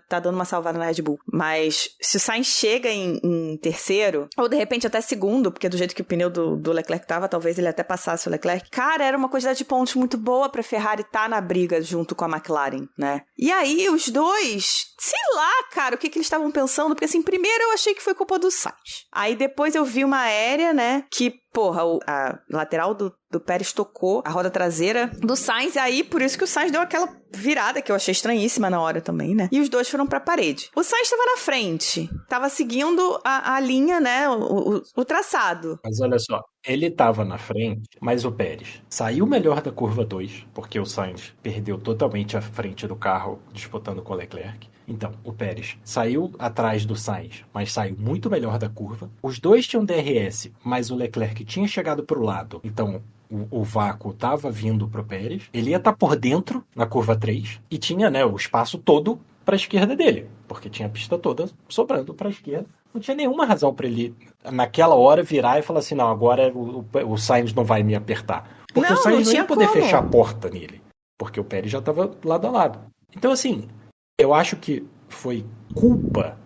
tá dando uma salvada na Red Bull. Mas se o Sainz chega em terceiro, ou de repente até segundo, porque do jeito que o pneu do Leclerc tava, talvez ele até passasse o Leclerc. Cara, era uma quantidade de pontos muito boa pra Ferrari estar na briga junto com a McLaren, né? E aí, os dois, sei lá, cara, o que eles estavam pensando, porque assim, primeiro eu achei que foi culpa do Sainz. Aí depois eu vi uma aérea, né, que, porra, a lateral do Pérez tocou a roda traseira do Sainz, e aí por isso que o Sainz deu aquela virada, que eu achei estranhíssima na hora também, né? E os dois foram pra parede. O Sainz tava na frente, tava seguindo a linha, né, o traçado. Mas olha só, ele tava na frente, mas o Pérez saiu melhor da curva 2, porque o Sainz perdeu totalmente a frente do carro disputando com o Leclerc. Então, o Pérez saiu atrás do Sainz, mas saiu muito melhor da curva. Os dois tinham DRS, mas o Leclerc tinha chegado pro lado. Então, o vácuo estava vindo pro Pérez. Ele ia estar por dentro na curva 3 e tinha, né, o espaço todo para a esquerda dele, porque tinha a pista toda sobrando para a esquerda. Não tinha nenhuma razão para ele, naquela hora, virar e falar assim, não, agora o Sainz não vai me apertar. Porque o Sainz não ia poder fechar a porta nele, porque o Pérez já estava lado a lado. Então, assim, eu acho que foi culpa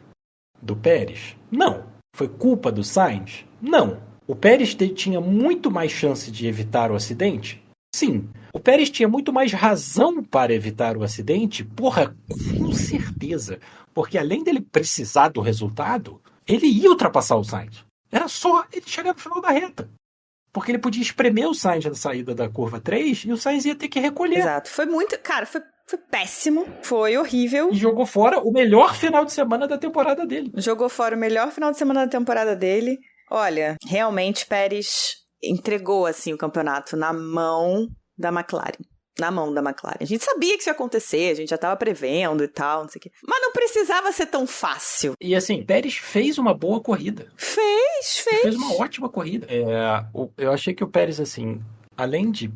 do Pérez? Não. Foi culpa do Sainz? Não. O Pérez tinha muito mais chance de evitar o acidente? Sim. O Pérez tinha muito mais razão para evitar o acidente? Porra, com certeza. Porque além dele precisar do resultado, ele ia ultrapassar o Sainz. Era só ele chegar no final da reta. Porque ele podia espremer o Sainz na saída da curva 3 e o Sainz ia ter que recolher. Exato. Foi muito... Cara, foi péssimo. Foi horrível. E jogou fora o melhor final de semana da temporada dele. Jogou fora o melhor final de semana da temporada dele. Olha, realmente Pérez entregou, assim, o campeonato na mão da McLaren. Na mão da McLaren. A gente sabia que isso ia acontecer, a gente já tava prevendo e tal, não sei o quê. Mas não precisava ser tão fácil. E assim, Pérez fez uma boa corrida. Fez. Fez uma ótima corrida. Eu achei que o Pérez, assim, além de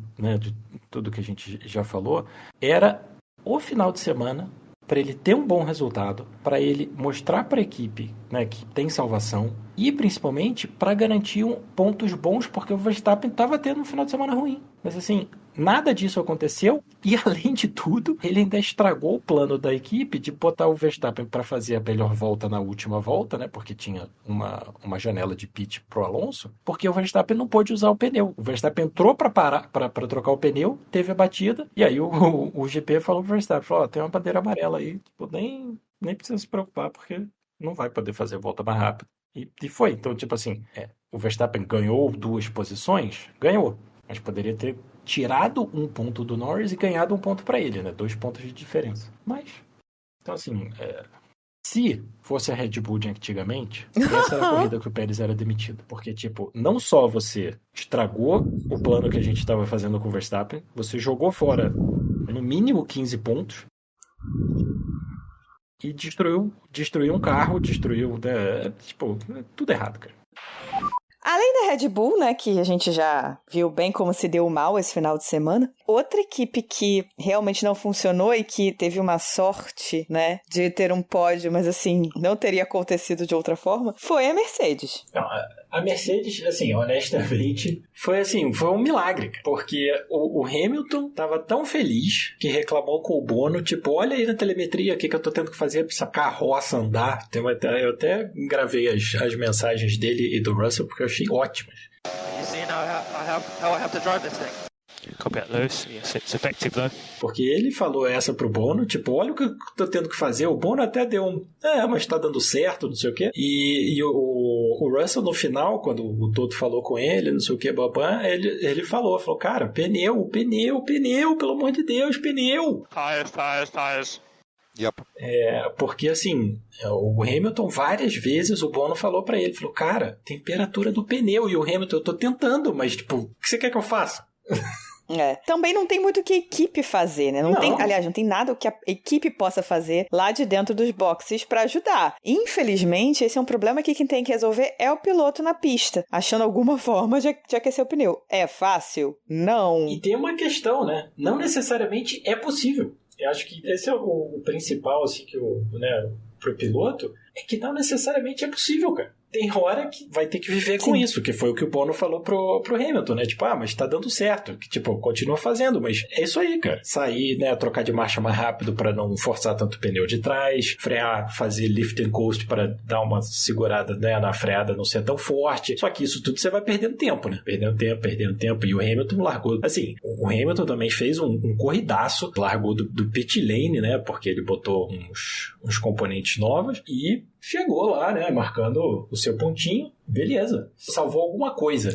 tudo que a gente já falou, era o final de semana para ele ter um bom resultado, para ele mostrar para a equipe, né, que tem salvação e principalmente para garantir pontos bons, porque o Verstappen estava tendo um final de semana ruim. Mas assim, nada disso aconteceu e, além de tudo, ele ainda estragou o plano da equipe de botar o Verstappen para fazer a melhor volta na última volta, né? Porque tinha uma janela de pit pro Alonso, porque o Verstappen não pôde usar o pneu. O Verstappen entrou para parar, para trocar o pneu, teve a batida, e aí o GP falou pro Verstappen, falou, tem uma bandeira amarela aí, tipo, nem precisa se preocupar, porque não vai poder fazer a volta mais rápido. E foi. Então, tipo assim, o Verstappen ganhou 2 posições? Ganhou. Mas poderia ter tirado um ponto do Norris e ganhado um ponto para ele, né? 2 pontos de diferença. Mas, então assim, se fosse a Red Bull de antigamente, essa era a corrida que o Pérez era demitido. Porque, tipo, não só você estragou o plano que a gente estava fazendo com o Verstappen, você jogou fora no mínimo 15 pontos e destruiu um carro, tipo, tudo errado, cara. Além da Red Bull, né, que a gente já viu bem como se deu mal esse final de semana, outra equipe que realmente não funcionou e que teve uma sorte, né, de ter um pódio, mas assim, não teria acontecido de outra forma, foi a Mercedes. Não, a Mercedes, assim, honestamente, foi um milagre, porque o Hamilton tava tão feliz que reclamou com o Bono, tipo, olha aí na telemetria o que eu tô tendo que fazer pra essa carroça andar. Eu até gravei as mensagens dele e do Russell porque eu achei ótimas. You see now how I have to drive this thing. Got a bit loose. Yes, it's effective though. Porque ele falou essa pro Bono, tipo, olha o que eu tô tendo que fazer. O Bono até deu mas tá dando certo, não sei o quê. E o Russell no final, quando o Toto falou com ele, não sei o quê, babã, ele falou, cara, pneu, pelo amor de Deus, pneu. Tires. Yep. Porque assim, o Hamilton várias vezes, o Bono falou pra ele, falou, cara, temperatura do pneu. E o Hamilton, eu tô tentando, mas tipo, o que você quer que eu faça? Também não tem muito o que a equipe fazer, né? Não tem nada o que a equipe possa fazer lá de dentro dos boxes pra ajudar. Infelizmente, esse é um problema que quem tem que resolver é o piloto na pista, achando alguma forma de aquecer o pneu. É fácil? Não. E tem uma questão, né? Não necessariamente é possível. Eu acho que esse é o principal, assim, que pro piloto, é que não necessariamente é possível, cara. Tem hora que vai ter que viver com isso, que foi o que o Bono falou pro Hamilton, né? Tipo, mas tá dando certo. Que, tipo, continua fazendo, mas é isso aí, cara. Sair, né? Trocar de marcha mais rápido pra não forçar tanto o pneu de trás, frear, fazer lift and coast pra dar uma segurada, né, na freada, não ser tão forte. Só que isso tudo você vai perdendo tempo, né? Perdendo tempo. E o Hamilton largou. Assim, o Hamilton também fez um corridaço, largou do pit lane, né? Porque ele botou uns componentes novos e chegou lá, né, marcando o seu pontinho, beleza. Salvou alguma coisa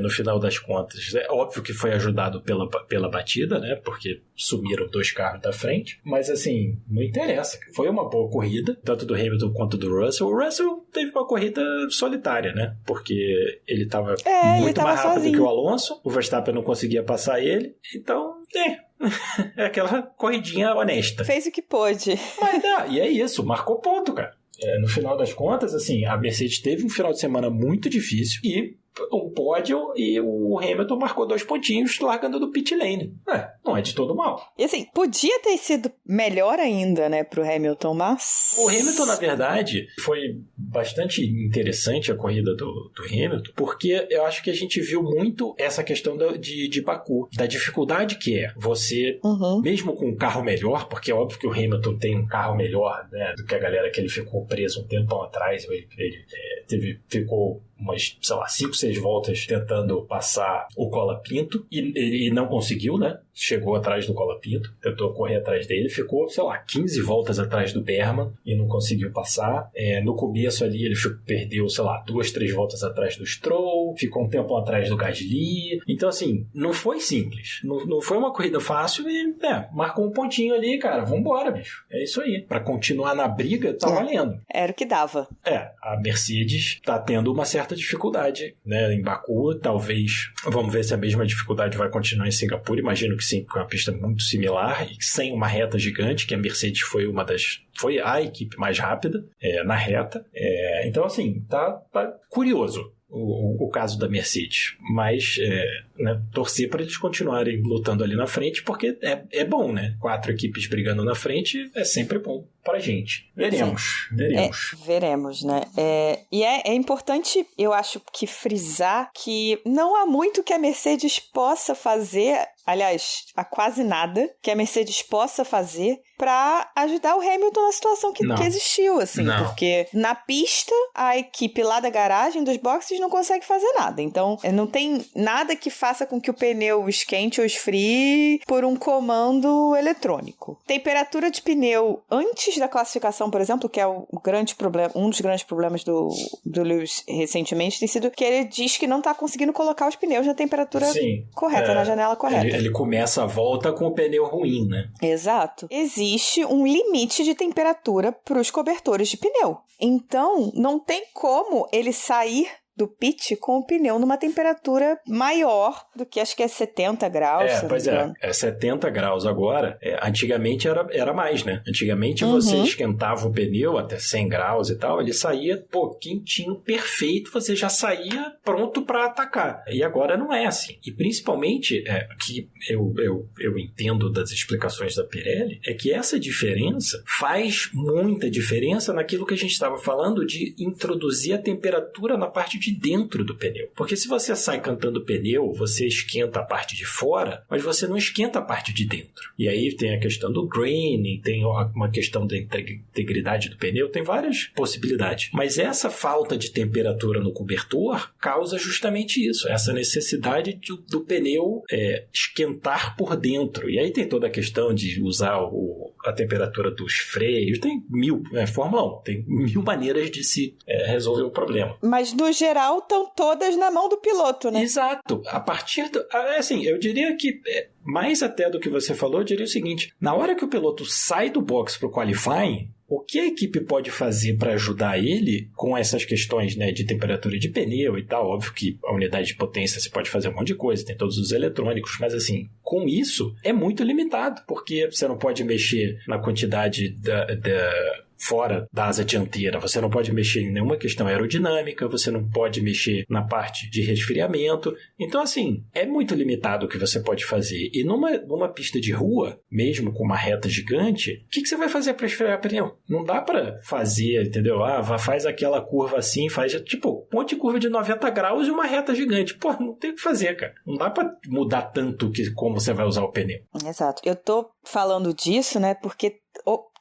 no final das contas. É óbvio que foi ajudado pela batida, né, porque sumiram 2 carros da frente, mas assim, não interessa. Foi uma boa corrida, tanto do Hamilton quanto do Russell. O Russell teve uma corrida solitária, né, porque ele estava muito mais rápido sozinho que o Alonso, o Verstappen não conseguia passar ele, então, é aquela corridinha honesta. Fez o que pôde. Mas e é isso, marcou ponto, cara. No final das contas, assim, a Mercedes teve um final de semana muito difícil e um pódio e o Hamilton marcou 2 pontinhos largando do pit lane. Não é de todo mal. E assim, podia ter sido melhor ainda, né, pro Hamilton, mas... O Hamilton, na verdade, foi bastante interessante a corrida do Hamilton, porque eu acho que a gente viu muito essa questão de Baku, da dificuldade que é você, mesmo com um carro melhor, porque é óbvio que o Hamilton tem um carro melhor, né, do que a galera que ele ficou preso um tempão atrás, ele ficou umas, 5, 6 voltas tentando passar o Colapinto e não conseguiu, né? Chegou atrás do Colapinto, tentou correr atrás dele, ficou, 15 voltas atrás do Berman e não conseguiu passar. No começo ali ele perdeu, 2, 3 voltas atrás do Stroll, ficou um tempo atrás do Gasly. Então, assim, não foi simples. Não foi uma corrida fácil e, marcou um pontinho ali, cara. Vambora, bicho. É isso aí. Pra continuar na briga, tá valendo. Era o que dava. A Mercedes tá tendo uma certa dificuldade, né, em Baku, talvez, vamos ver se a mesma dificuldade vai continuar em Singapura, imagino que sim, porque é uma pista muito similar e sem uma reta gigante, que a Mercedes foi a equipe mais rápida na reta, então assim, tá curioso o caso da Mercedes, mas né, torcer para eles continuarem lutando ali na frente, porque é bom, né? 4 equipes brigando na frente é sempre bom pra gente. Veremos. Veremos, né? E é importante, eu acho, que frisar que não há muito que a Mercedes possa fazer, aliás, há quase nada que a Mercedes possa fazer para ajudar o Hamilton na situação que existiu, assim, porque na pista a equipe lá da garagem dos boxes não consegue fazer nada, então não tem nada que faça com que o pneu esquente ou esfrie por um comando eletrônico. Temperatura de pneu antes da classificação, por exemplo, que é um dos grandes problemas do Lewis recentemente, tem sido que ele diz que não está conseguindo colocar os pneus na temperatura correta, na janela correta. Ele começa a volta com o pneu ruim, né? Exato. Existe um limite de temperatura para os cobertores de pneu. Então, não tem como ele sair do pit com o pneu numa temperatura maior do que acho que é 70 graus. Pois é 70 graus agora. Antigamente era mais, né? Antigamente você esquentava o pneu até 100 graus e tal, ele saía, quentinho, perfeito, você já saía pronto para atacar. E agora não é assim. E principalmente, que eu entendo das explicações da Pirelli, é que essa diferença faz muita diferença naquilo que a gente estava falando de introduzir a temperatura na parte de dentro do pneu. Porque se você sai cantando pneu, você esquenta a parte de fora, mas você não esquenta a parte de dentro. E aí tem a questão do graining, tem uma questão da integridade do pneu, tem várias possibilidades. Mas essa falta de temperatura no cobertor causa justamente isso, essa necessidade do pneu esquentar por dentro. E aí tem toda a questão de usar a temperatura dos freios, tem Fórmula 1, tem 1000 maneiras de se resolver o problema. Mas no geral estão todas na mão do piloto, né? Exato. A partir assim, eu diria que mais até do que você falou, eu diria o seguinte, na hora que o piloto sai do box para o qualifying, o que a equipe pode fazer para ajudar ele com essas questões, né, de temperatura de pneu e tal? Óbvio que a unidade de potência você pode fazer um monte de coisa, tem todos os eletrônicos, mas assim, com isso é muito limitado, porque você não pode mexer na quantidade fora da asa dianteira, você não pode mexer em nenhuma questão aerodinâmica, você não pode mexer na parte de resfriamento. Então, assim, é muito limitado o que você pode fazer. E numa pista de rua, mesmo com uma reta gigante, o que você vai fazer para esfriar pneu? Não dá para fazer, entendeu? Faz aquela curva assim, faz tipo, ponte curva de 90 graus e uma reta gigante. Pô, não tem o que fazer, cara. Não dá para mudar tanto como você vai usar o pneu. Exato. Eu tô falando disso, né, porque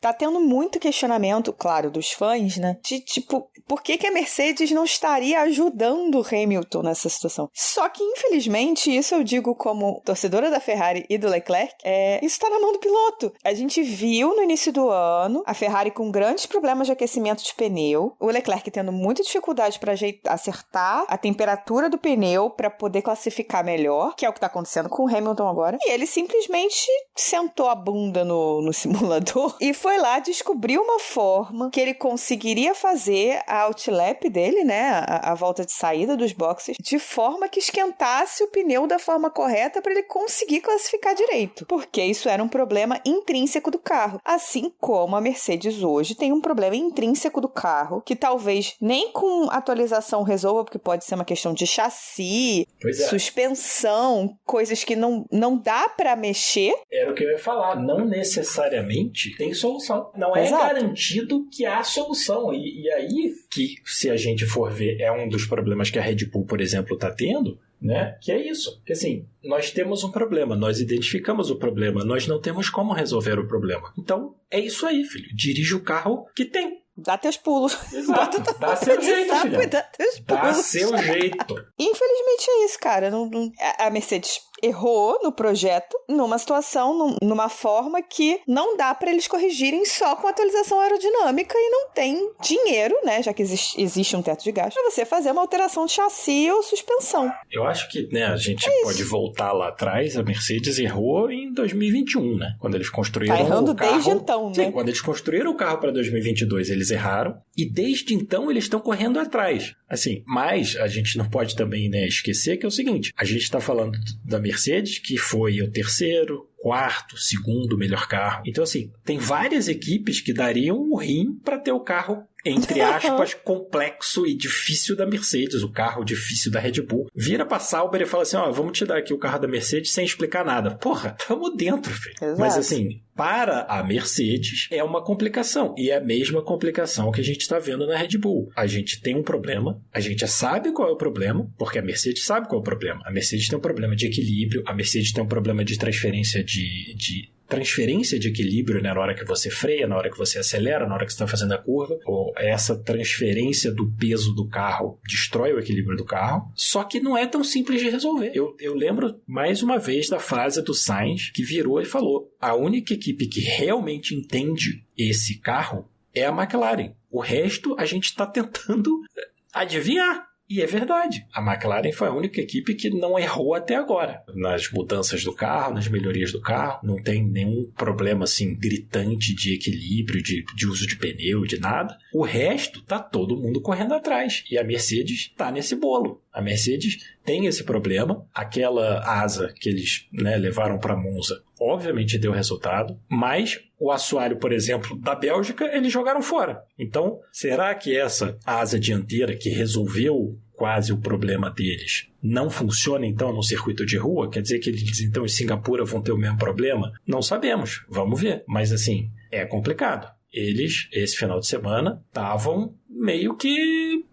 tá tendo muito questionamento, claro, dos fãs, né? De tipo, por que a Mercedes não estaria ajudando o Hamilton nessa situação? Só que, infelizmente, isso eu digo como torcedora da Ferrari e do Leclerc, isso tá na mão do piloto. A gente viu no início do ano a Ferrari com grandes problemas de aquecimento de pneu, o Leclerc tendo muita dificuldade para acertar a temperatura do pneu para poder classificar melhor, que é o que tá acontecendo com o Hamilton agora, e ele simplesmente sentou a bunda no simulador e foi lá, descobriu uma forma que ele conseguiria fazer a outlap dele, né, a volta de saída dos boxes, de forma que esquentasse o pneu da forma correta para ele conseguir classificar direito, porque isso era um problema intrínseco do carro, assim como a Mercedes hoje tem um problema intrínseco do carro, que talvez nem com atualização resolva, porque pode ser uma questão de chassi, suspensão, coisas que não dá para mexer. Era o que eu ia falar, não necessariamente tem solução. Não é garantido que há solução. E aí, que se a gente for ver, é um dos problemas que a Red Bull, por exemplo, está tendo, né? Que é isso. Que assim, nós temos um problema, nós identificamos o problema, nós não temos como resolver o problema. Então, é isso aí, filho. Dirige o carro que tem. Dá teus pulos. Exato. Dá seu jeito, filho. Dá seu jeito. Infelizmente é isso, cara. A Mercedes errou no projeto, numa situação, numa forma que não dá pra eles corrigirem só com atualização aerodinâmica e não tem dinheiro, né, já que existe um teto de gasto, pra você fazer uma alteração de chassi ou suspensão. Eu acho que, né, a gente pode voltar lá atrás, a Mercedes errou em 2021, né, quando eles construíram o carro. Tá errando desde então, né? Sim, quando eles construíram o carro para 2022, eles erraram, e desde então eles estão correndo atrás. Assim, mas a gente não pode também, né, esquecer que é o seguinte, a gente está falando da Mercedes, que foi o terceiro, quarto, segundo melhor carro. Então, assim, tem várias equipes que dariam o rim para ter o carro entre aspas, complexo e difícil da Mercedes, o carro difícil da Red Bull, vira pra Sauber e fala assim, vamos te dar aqui o carro da Mercedes sem explicar nada. Porra, tamo dentro, filho. Exato. Mas assim, para a Mercedes é uma complicação, e é a mesma complicação que a gente tá vendo na Red Bull. A gente tem um problema, a gente já sabe qual é o problema, porque a Mercedes sabe qual é o problema. A Mercedes tem um problema de equilíbrio, a Mercedes tem um problema de transferência de equilíbrio, né, na hora que você freia, na hora que você acelera, na hora que você está fazendo a curva, ou essa transferência do peso do carro destrói o equilíbrio do carro, só que não é tão simples de resolver. Eu lembro mais uma vez da frase do Sainz, que virou e falou, a única equipe que realmente entende esse carro é a McLaren. O resto a gente está tentando adivinhar. E é verdade, a McLaren foi a única equipe que não errou até agora. Nas mudanças do carro, nas melhorias do carro, não tem nenhum problema assim gritante de equilíbrio, de uso de pneu, de nada. O resto tá todo mundo correndo atrás. E a Mercedes tá nesse bolo. A Mercedes tem esse problema. Aquela asa que eles levaram para Monza, obviamente deu resultado, mas o assoalho, por exemplo, da Bélgica, eles jogaram fora. Então, será que essa asa dianteira que resolveu quase o problema deles não funciona, então, no circuito de rua? Quer dizer que eles, então, em Singapura vão ter o mesmo problema? Não sabemos. Vamos ver. Mas, assim, é complicado. Eles, esse final de semana, estavam meio que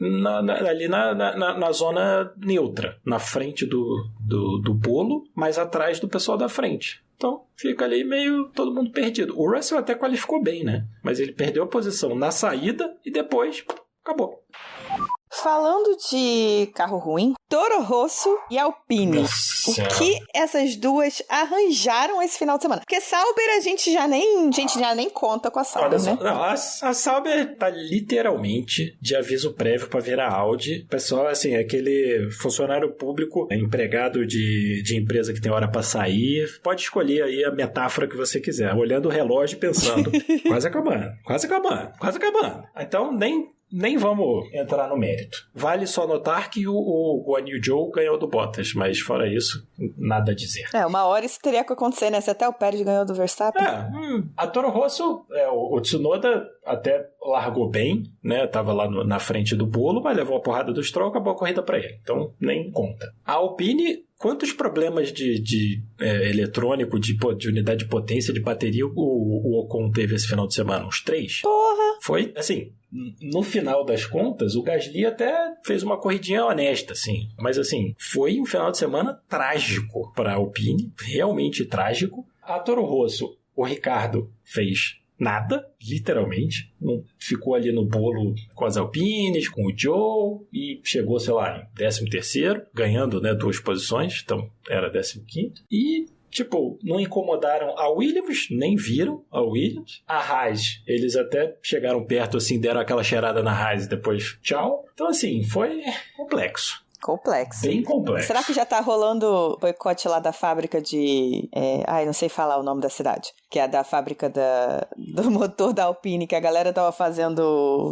ali na zona neutra, na frente do bolo, mas atrás do pessoal da frente. Então, fica ali meio todo mundo perdido. O Russell até qualificou bem, né? Mas ele perdeu a posição na saída e depois acabou. Falando de carro ruim, Toro Rosso e Alpine. Nossa. O que essas duas arranjaram esse final de semana? Porque Sauber a gente já nem conta com a Sauber, Olha só, né? não, a Sauber tá literalmente de aviso prévio para virar Audi. Pessoal, assim, aquele funcionário público, empregado de empresa que tem hora para sair, pode escolher aí a metáfora que você quiser, olhando o relógio e pensando, quase acabando. Então, nem vamos entrar no mérito. Vale só notar que o Guan Yu Zhou ganhou do Bottas, mas fora isso, nada a dizer. Uma hora isso teria que acontecer, né? Se até o Pérez ganhou do Verstappen. A Toro Rosso, o Tsunoda até largou bem, né? Tava lá na frente do bolo, mas levou a porrada do Stroll, acabou a corrida para ele. Então, nem conta. A Alpine, quantos problemas de eletrônico, de unidade de potência, de bateria o Ocon teve esse final de semana? Uns 3? Porra! Foi, assim, no final das contas, o Gasly até fez uma corridinha honesta, assim. Mas, assim, foi um final de semana trágico para a Alpine, realmente trágico. A Toro Rosso, o Ricardo fez nada, literalmente. Não ficou ali no bolo com as Alpines, com o Joe, e chegou, sei lá, em 13º, ganhando, 2 posições, então era 15º. E não incomodaram a Williams, nem viram a Williams. A Haas, eles até chegaram perto, assim, deram aquela cheirada na Haas e depois tchau. Então, assim, foi complexo. Complexo. Bem complexo. Será que já tá rolando boicote lá da fábrica de... não sei falar o nome da cidade. Que é da fábrica do motor da Alpine, que a galera tava fazendo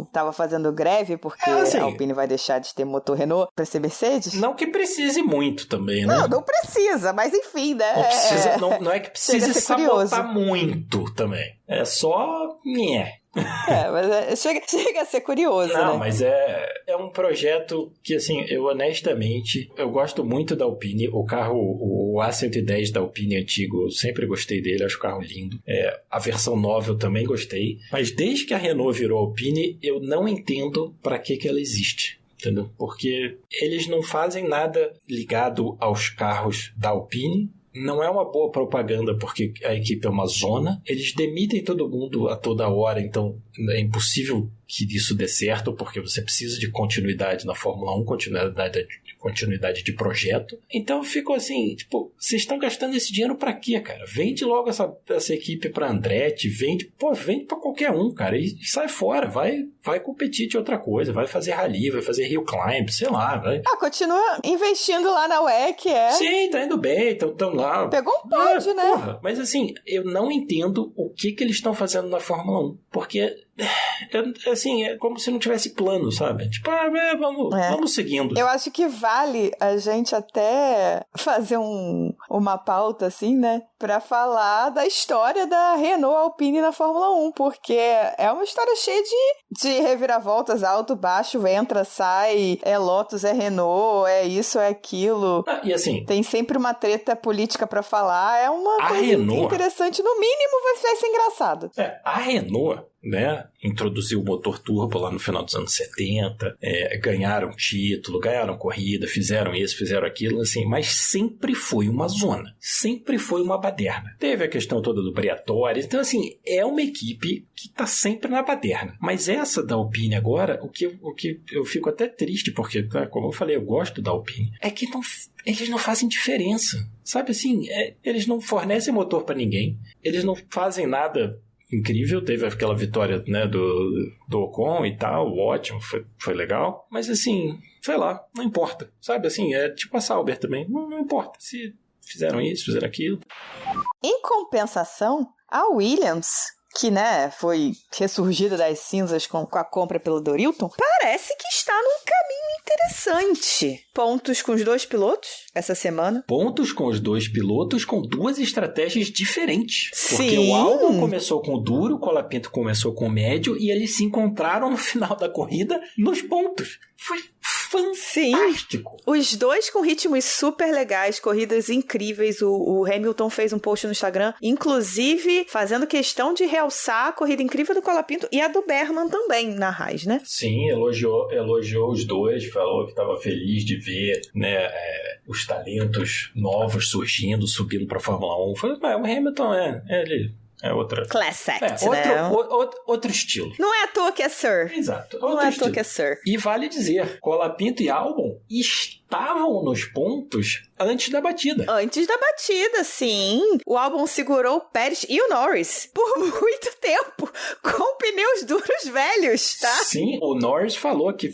greve porque assim, a Alpine vai deixar de ter motor Renault pra ser Mercedes? Não que precise muito também, né? Não precisa, mas enfim, né? Não é que precise sabotar muito também. É só... mas chega a ser curioso, né? Não, mas é um projeto que, assim, eu honestamente, eu gosto muito da Alpine. O carro, o A110 da Alpine antigo, eu sempre gostei dele, acho o carro lindo. A versão nova eu também gostei. Mas desde que a Renault virou Alpine, eu não entendo para que ela existe. Entendeu? Porque eles não fazem nada ligado aos carros da Alpine. Não é uma boa propaganda porque a equipe é uma zona. Eles demitem todo mundo a toda hora, então é impossível que isso dê certo, porque você precisa de continuidade na Fórmula 1, continuidade de projeto. Então ficou assim, vocês estão gastando esse dinheiro pra quê, cara? Vende logo essa equipe pra Andretti, vende pra qualquer um, cara, e sai fora, vai competir de outra coisa, vai fazer rally, vai fazer Hill Climb, sei lá, vai... Continua investindo lá na WEC, Sim, tá indo bem, estão lá... Pegou um pódio, né? Porra. Mas assim, eu não entendo o que eles estão fazendo na Fórmula 1, porque... assim, é como se não tivesse plano, sabe? Vamos seguindo. Eu acho que vale a gente até fazer uma pauta, assim, né? Pra falar da história da Renault Alpine na Fórmula 1, porque é uma história cheia de reviravoltas, alto, baixo, entra, sai, é Lotus, é Renault, é isso, é aquilo. E assim... Tem sempre uma treta política pra falar, é uma coisa Renault, interessante, no mínimo vai ser engraçado. A Renault, né, introduziu o motor turbo lá no final dos anos 70, ganharam título, ganharam corrida, fizeram isso, fizeram aquilo, assim, mas sempre foi uma zona, sempre foi uma baderna. Teve a questão toda do Briatore, então assim, é uma equipe que tá sempre na baderna. Mas essa da Alpine agora, o que eu fico até triste, porque, como eu falei, eu gosto da Alpine, é que eles não fazem diferença, sabe assim, eles não fornecem motor pra ninguém, eles não fazem nada incrível. Teve aquela vitória, né, do Ocon e tal, ótimo, foi legal, mas assim, sei lá, não importa, sabe assim, é tipo a Sauber também, não importa se fizeram isso, fizeram aquilo. Em compensação, a Williams, que, né, foi ressurgida das cinzas com a compra pelo Dorilton, parece que está num caminho interessante. Pontos com os dois pilotos essa semana. Pontos com os dois pilotos com duas estratégias diferentes. Sim. Porque o Albon começou com o duro, o Colapinto começou com o médio e eles se encontraram no final da corrida nos pontos. Foi fantástico. Sim. Os dois com ritmos super legais, corridas incríveis. O Hamilton fez um post no Instagram, inclusive fazendo questão de realçar a corrida incrível do Colapinto e a do Berman também na Haas, né? Sim, elogiou os dois, falou que estava feliz de ver, né, os talentos novos surgindo, subindo para a Fórmula 1. Falei, o Hamilton ele é outra... Class act, né? Outro estilo. Não é à toa que é Sir. Exato. Não é à toa que é Sir. E vale dizer, Colapinto e Albon estavam nos pontos antes da batida. Antes da batida, sim. O Albon segurou o Pérez e o Norris por muito tempo, com pneus duros velhos, tá? Sim, o Norris falou que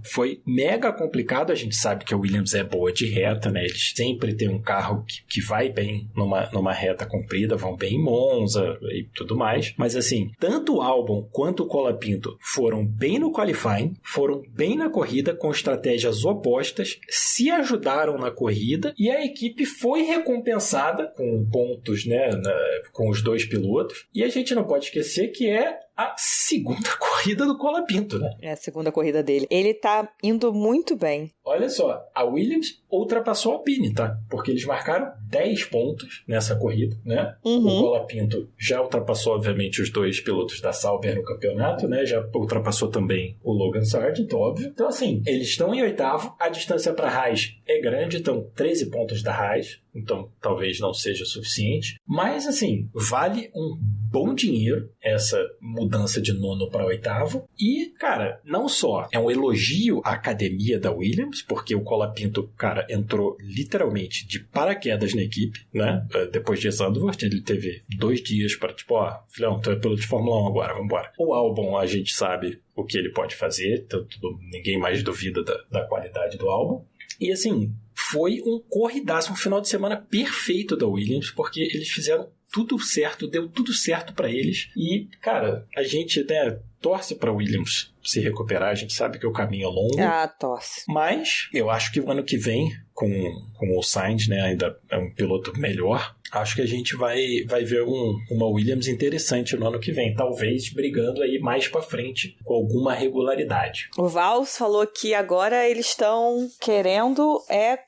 foi mega complicado. A gente sabe que a Williams é boa de reta, né? Eles sempre têm um carro que vai bem numa reta comprida, vão bem em Monza e tudo mais. Mas assim, tanto o Albon quanto o Colapinto foram bem no qualifying, foram bem na corrida com estratégias opostas, se ajudaram na corrida e a equipe foi recompensada com pontos, né, com os dois pilotos. E a gente não pode esquecer que é a segunda corrida do Colapinto, né? É a segunda corrida dele. Ele tá indo muito bem. Olha só, a Williams ultrapassou a Alpine, tá? Porque eles marcaram 10 pontos nessa corrida, né? Uhum. O Colapinto já ultrapassou, obviamente, os dois pilotos da Sauber no campeonato, né? Já ultrapassou também o Logan Sargent, óbvio. Então, assim, eles estão em oitavo, a distância para a Haas é grande, então 13 pontos da Haas, então talvez não seja suficiente. Mas, assim, vale um bom dinheiro essa mudança de nono para oitavo. E, cara, não só é um elogio à academia da Williams, porque o Colapinto, cara, entrou literalmente de paraquedas na equipe, né? Depois de Zandvoort, ele teve 2 dias para, tipo, filhão, tu é piloto de Fórmula 1 agora, vambora. O Albon, a gente sabe o que ele pode fazer, ninguém mais duvida da qualidade do Albon. E, assim, foi um corridaço, um final de semana perfeito da Williams, porque eles fizeram tudo certo, deu tudo certo pra eles. E, cara, a gente, né, torce pra Williams se recuperar, a gente sabe que o caminho é longo. Torce. Mas eu acho que o ano que vem, com o Sainz, né, ainda é um piloto melhor, acho que a gente vai ver uma Williams interessante no ano que vem, talvez brigando aí mais pra frente com alguma regularidade. O Vals falou que agora eles estão querendo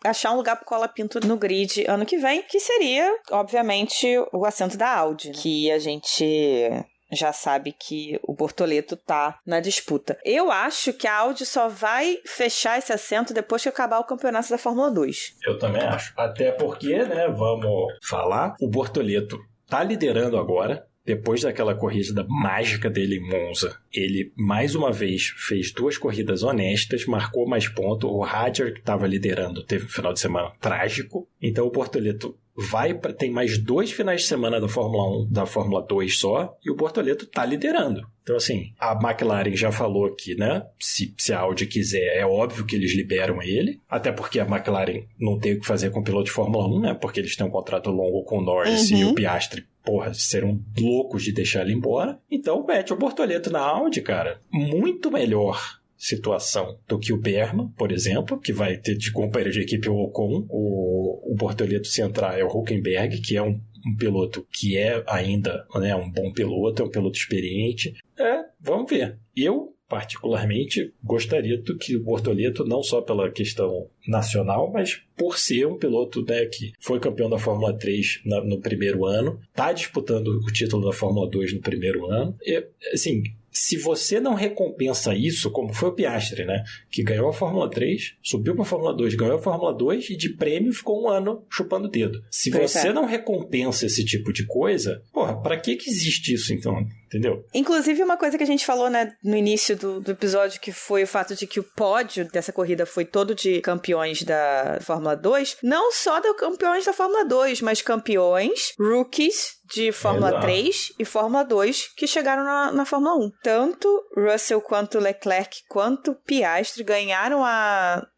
achar um lugar pro Colapinto no grid ano que vem, que seria, obviamente, o assento da Audi, né? Que a gente já sabe que o Bortoleto tá na disputa. Eu acho que a Audi só vai fechar esse assento depois que acabar o campeonato da Fórmula 2. Eu também acho. Até porque, né, vamos falar, o Bortoleto tá liderando agora. Depois daquela corrida mágica dele em Monza, ele mais uma vez fez 2 corridas honestas, marcou mais pontos. O Hadjar, que estava liderando, teve um final de semana trágico. Então o Bortoleto tem mais 2 finais de semana da Fórmula 1, da Fórmula 2 só, e o Bortoleto tá liderando. Então, assim, a McLaren já falou aqui, né? Se a Audi quiser, é óbvio que eles liberam ele. Até porque a McLaren não tem o que fazer com o piloto de Fórmula 1, né? Porque eles têm um contrato longo com o Norris e o Piastri. Porra, serão loucos de deixar ele embora. Então, mete o Bortoleto na Audi, cara. Muito melhor situação do que o Berman, por exemplo, que vai ter de companheiro de equipe o Ocon. O Bortoleto, se entrar, é o Hülkenberg, que é um piloto que é ainda, né, um bom piloto, é um piloto experiente. vamos ver. Eu, particularmente, gostaria que o Bortoleto, não só pela questão nacional, mas por ser um piloto, né, que foi campeão da Fórmula 3 no primeiro ano, está disputando o título da Fórmula 2 no primeiro ano. E, assim, se você não recompensa isso, como foi o Piastri, né, que ganhou a Fórmula 3, subiu para a Fórmula 2, ganhou a Fórmula 2 e de prêmio ficou um ano chupando o dedo. Se você não recompensa esse tipo de coisa, porra, para que existe isso então? Entendeu? Inclusive, uma coisa que a gente falou, né, no início do episódio, que foi o fato de que o pódio dessa corrida foi todo de campeões da Fórmula 2, não só de campeões da Fórmula 2, mas campeões, rookies de Fórmula 3 e Fórmula 2 que chegaram na Fórmula 1. Tanto Russell quanto Leclerc quanto Piastri ganharam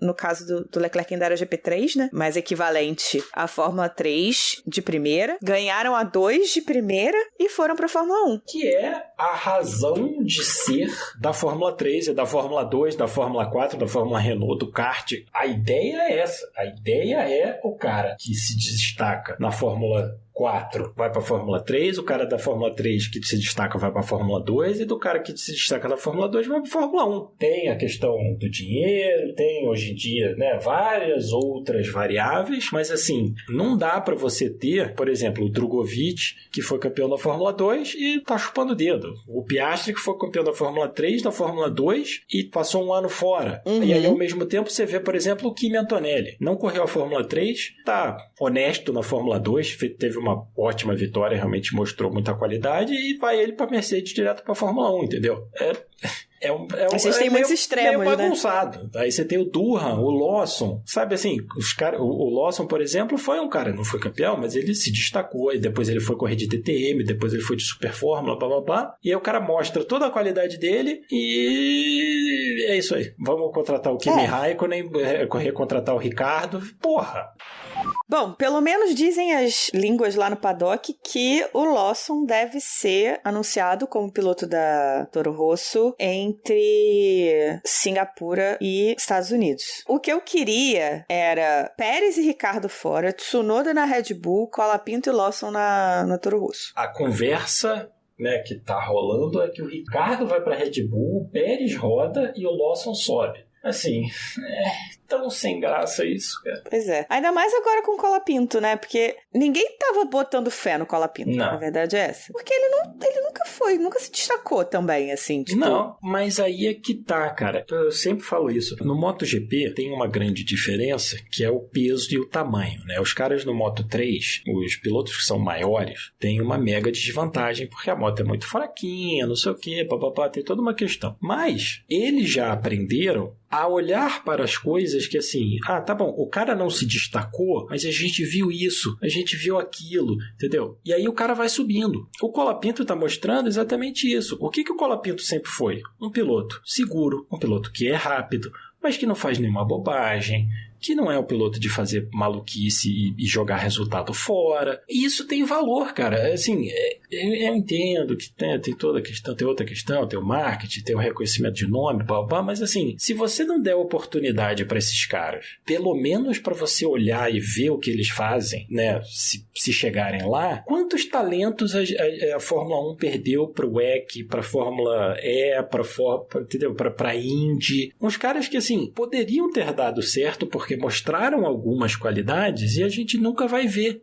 no caso do Leclerc ainda era GP3, né, mas equivalente à Fórmula 3 de primeira, ganharam a 2 de primeira e foram pra Fórmula 1. Que é a razão de ser da Fórmula 3, da Fórmula 2, da Fórmula 4, da Fórmula Renault, do kart. A ideia é essa. A ideia é o cara que se destaca na Fórmula 4 vai para a Fórmula 3, o cara da Fórmula 3 que se destaca vai para a Fórmula 2 e do cara que se destaca na Fórmula 2 vai para a Fórmula 1. Tem a questão do dinheiro, tem hoje em dia, né, várias outras variáveis, mas assim, não dá para você ter, por exemplo, o Drogovic, que foi campeão da Fórmula 2 e tá chupando o dedo. O Piastri, que foi campeão da Fórmula 3, da Fórmula 2 e passou um ano fora. E aí, ao mesmo tempo, você vê, por exemplo, o Kimi Antonelli. Não correu a Fórmula 3, tá honesto na Fórmula 2, teve uma ótima vitória, realmente mostrou muita qualidade e vai ele pra Mercedes direto pra Fórmula 1, entendeu? A gente tem muitos extremos, meio bagunçado. Né? Aí você tem o Durham, o Lawson, sabe assim, o Lawson, por exemplo, foi um cara, não foi campeão, mas ele se destacou, e depois ele foi correr de DTM, depois ele foi de Super Fórmula, blá blá blá, e aí o cara mostra toda a qualidade dele e é isso aí. Vamos contratar o Kimi Raikkonen, contratar o Ricardo, porra! Bom, pelo menos dizem as línguas lá no paddock que o Lawson deve ser anunciado como piloto da Toro Rosso entre Singapura e Estados Unidos. O que eu queria era Pérez e Ricardo fora, Tsunoda na Red Bull, Colapinto e Lawson na Toro Rosso. A conversa, né, que tá rolando é que o Ricardo vai pra Red Bull, o Pérez roda e o Lawson sobe. Assim, tão sem graça isso, cara. Pois é. Ainda mais agora com o Colapinto, né? Porque ninguém tava botando fé no Colapinto. Não. A verdade é essa. Porque ele nunca se destacou também, assim. Tipo... Não, mas aí é que tá, cara. Eu sempre falo isso. No MotoGP tem uma grande diferença, que é o peso e o tamanho, né? Os caras no Moto3, os pilotos que são maiores, têm uma mega desvantagem, porque a moto é muito fraquinha, não sei o quê, papapá, tem toda uma questão. Mas eles já aprenderam a olhar para as coisas que assim, tá bom, o cara não se destacou, mas a gente viu isso, a gente viu aquilo, entendeu? E aí o cara vai subindo. O Colapinto tá mostrando exatamente isso. O que o Colapinto sempre foi? Um piloto seguro, um piloto que é rápido, mas que não faz nenhuma bobagem, que não é o piloto de fazer maluquice e jogar resultado fora. E isso tem valor, cara. Assim, eu entendo que tem toda a questão, tem outra questão, tem o marketing, tem o reconhecimento de nome, blá, mas assim, se você não der oportunidade para esses caras, pelo menos para você olhar e ver o que eles fazem, né, se chegarem lá, quantos talentos a Fórmula 1 perdeu para o WEC, para a Fórmula E, para Indy, uns caras que assim, poderiam ter dado certo porque mostraram algumas qualidades e a gente nunca vai ver.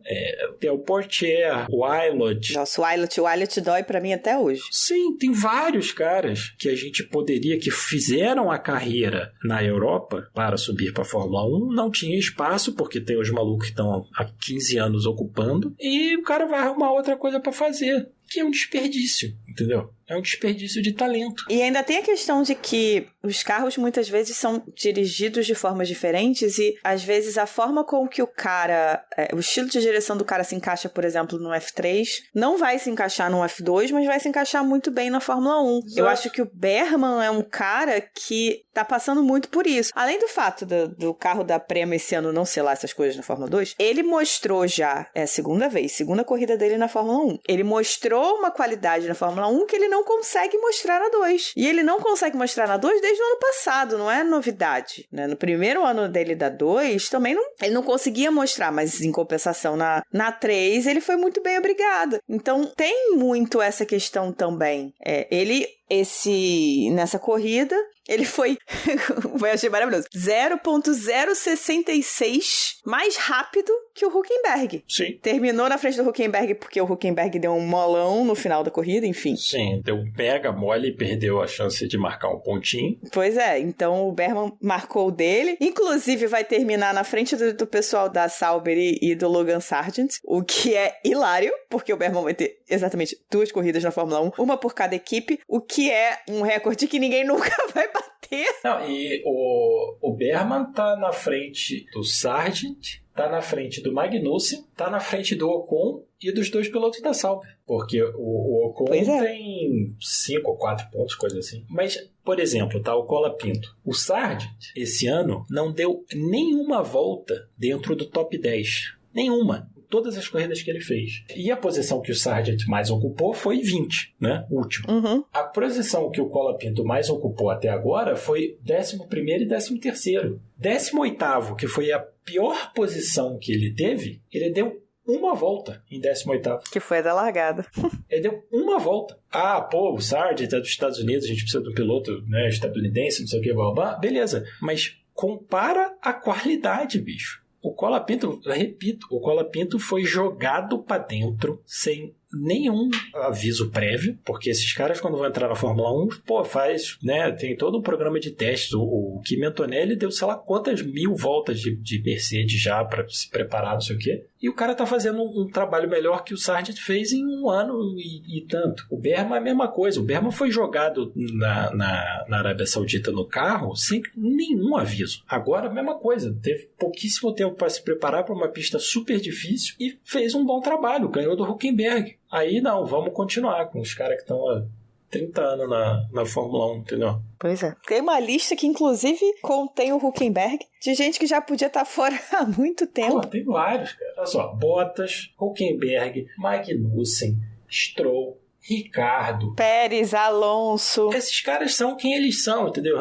Tem o Portier, o Ilott. Nossa, o Ilott dói pra mim até hoje. Sim, tem vários caras que a gente poderia, que fizeram a carreira na Europa para subir para a Fórmula 1, não tinha espaço, porque tem os malucos que estão há 15 anos ocupando, e o cara vai arrumar outra coisa para fazer, que é um desperdício, entendeu? É um desperdício de talento. E ainda tem a questão de que os carros muitas vezes são dirigidos de formas diferentes e às vezes a forma com que o cara, o estilo de direção do cara se encaixa, por exemplo, no F3, não vai se encaixar no F2, mas vai se encaixar muito bem na Fórmula 1. Exato. Eu acho que o Berman é um cara que tá passando muito por isso. Além do fato do carro da Prema esse ano não ser lá essas coisas na Fórmula 2, ele mostrou já, segunda corrida dele na Fórmula 1. Ele mostrou uma qualidade na Fórmula 1 que ele não consegue mostrar na 2. E ele não consegue mostrar na 2 desde o ano passado, não é novidade, né? No primeiro ano dele da 2, também ele não conseguia mostrar, mas em compensação na 3, ele foi muito bem obrigado. Então, tem muito essa questão também. Ele nessa corrida, ele foi, eu achei maravilhoso, 0.066 mais rápido que o Hülkenberg. Sim. Terminou na frente do Hülkenberg porque o Hülkenberg deu um molão no final da corrida, enfim. Sim, deu um mega mole e perdeu a chance de marcar um pontinho. Pois é, então o Berman marcou o dele. Inclusive vai terminar na frente do pessoal da Sauber e do Logan Sargent, o que é hilário, porque o Berman vai ter exatamente 2 corridas na Fórmula 1, uma por cada equipe, o que é um recorde que ninguém nunca vai bater. Não, e o Berman tá na frente do Sargent, tá na frente do Magnussen, tá na frente do Ocon e dos 2 pilotos da Sauber. Porque o Ocon tem 5 ou 4 pontos, coisa assim. Mas, por exemplo, tá o Colapinto. O Sargent, esse ano, não deu nenhuma volta dentro do top 10. Nenhuma. Todas as corridas que ele fez. E a posição que o Sargent mais ocupou foi 20, né? Último. Uhum. A posição que o Colapinto mais ocupou até agora foi 11º e 13º. 18º, que foi a pior posição que ele teve, ele deu uma volta em 18º. Que foi a da largada. Ele deu uma volta. Ah, pô, o Sargent é dos Estados Unidos, a gente precisa de um piloto, né, estadunidense, não sei o que, blá, blá, blá. Beleza. Mas compara a qualidade, bicho. O Colapinto, repito, o Colapinto foi jogado pra dentro sem nenhum aviso prévio, porque esses caras quando vão entrar na Fórmula 1, faz, né, tem todo um programa de testes. O Kimi Antonelli deu sei lá quantas 1000 voltas de Mercedes já pra se preparar, não sei o quê, e o cara tá fazendo um trabalho melhor que o Sargent fez em 1 ano e tanto. O Berman é a mesma coisa, o Berman foi jogado na Arábia Saudita no carro sem nenhum aviso. Agora a mesma coisa, teve pouquíssimo tempo para se preparar para uma pista super difícil e fez um bom trabalho, ganhou do Hülkenberg. Aí não, vamos continuar com os caras que estão há 30 anos na Fórmula 1, entendeu? Pois é. Tem uma lista que inclusive contém o Hülkenberg de gente que já podia estar fora há muito tempo. Pô, tem vários, cara. Olha só, Bottas, Hülkenberg, Magnussen, Stroll, Ricardo, Pérez, Alonso. Esses caras são quem eles são, entendeu?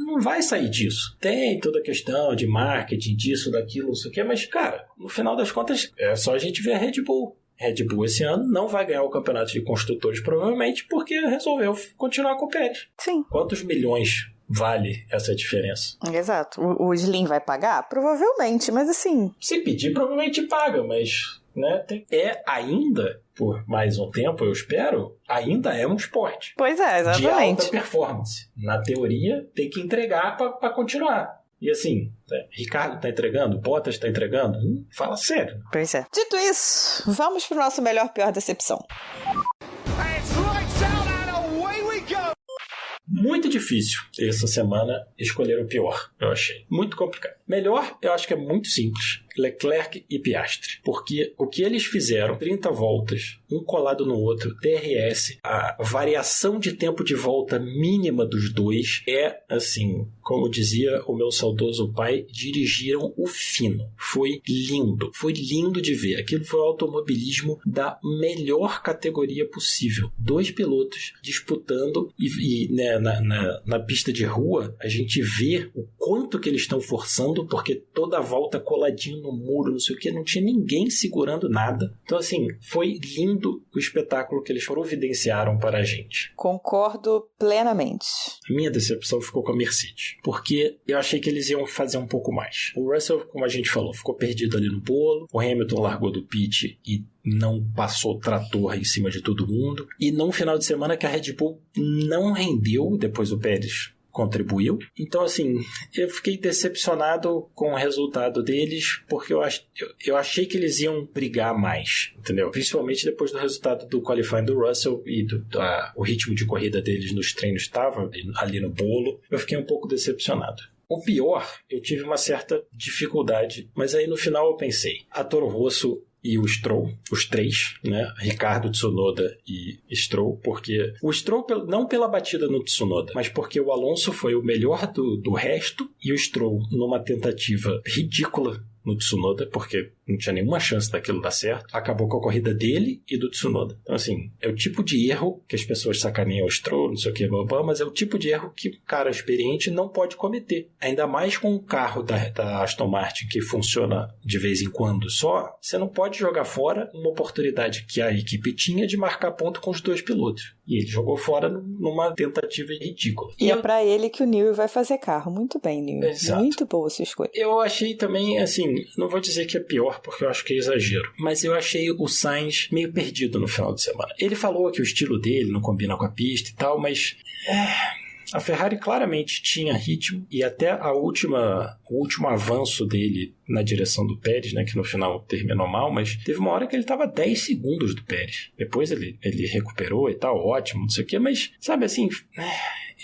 Não vai sair disso. Tem toda a questão de marketing, disso, daquilo, não sei o quê, mas, cara, no final das contas, é só a gente ver a Red Bull. Red Bull esse ano não vai ganhar o campeonato de construtores, provavelmente, porque resolveu continuar com o Pérez. Sim. Quantos milhões vale essa diferença? Exato. O Slim vai pagar? Provavelmente, mas assim... Se pedir, provavelmente paga, mas... né, ainda, por mais um tempo, eu espero, ainda é um esporte. Pois é, exatamente. De alta performance. Na teoria, tem que entregar para continuar. E assim, Ricardo tá entregando, Bottas tá entregando, fala sério. Pois é. Dito isso, vamos pro nosso melhor pior decepção. Muito difícil essa semana escolher o pior, eu achei. Muito complicado. Melhor, eu acho que é muito simples. Leclerc e Piastri. Porque o que eles fizeram, 30 voltas, um colado no outro, DRS, a variação de tempo de volta mínima dos dois é, assim, como dizia o meu saudoso pai, dirigiram o fino. Foi lindo de ver. Aquilo foi o automobilismo da melhor categoria possível. 2 pilotos disputando e né, na pista de rua, a gente vê o quanto que eles estão forçando, porque toda a volta coladinho no muro, não sei o que, não tinha ninguém segurando nada. Então, assim, foi lindo o espetáculo que eles providenciaram para a gente. Concordo plenamente. A minha decepção ficou com a Mercedes, porque eu achei que eles iam fazer um pouco mais. O Russell, como a gente falou, ficou perdido ali no bolo, o Hamilton largou do pit e não passou trator em cima de todo mundo, e num final de semana que a Red Bull não rendeu, depois o Pérez contribuiu. Então, assim, eu fiquei decepcionado com o resultado deles, porque eu achei que eles iam brigar mais, entendeu? Principalmente depois do resultado do qualifying do Russell e o ritmo de corrida deles nos treinos estava ali no bolo. Eu fiquei um pouco decepcionado. O pior, eu tive uma certa dificuldade, mas aí no final eu pensei, a Toro Rosso e o Stroll, os 3, né? Ricardo, Tsunoda e Stroll, porque o Stroll não pela batida no Tsunoda, mas porque o Alonso foi o melhor do resto e o Stroll, numa tentativa ridícula no Tsunoda, porque não tinha nenhuma chance daquilo dar certo, acabou com a corrida dele e do Tsunoda. Então, assim, é o tipo de erro que as pessoas sacaneiam o Stroll, não sei o que, mas é o tipo de erro que o cara experiente não pode cometer. Ainda mais com um carro da Aston Martin que funciona de vez em quando só, você não pode jogar fora uma oportunidade que a equipe tinha de marcar ponto com os 2 pilotos. E ele jogou fora numa tentativa ridícula. E é pra ele que o Newey vai fazer carro. Muito bem, Newey. Exato. Muito boa sua escolha. Eu achei também, assim, não vou dizer que é pior, porque eu acho que é exagero, mas eu achei o Sainz meio perdido no final de semana. Ele falou que o estilo dele não combina com a pista e tal, mas... A Ferrari claramente tinha ritmo e até o último avanço dele na direção do Pérez, né, que no final terminou mal, mas teve uma hora que ele estava 10 segundos do Pérez. Depois ele recuperou e tal, ótimo, não sei o quê, mas, sabe assim,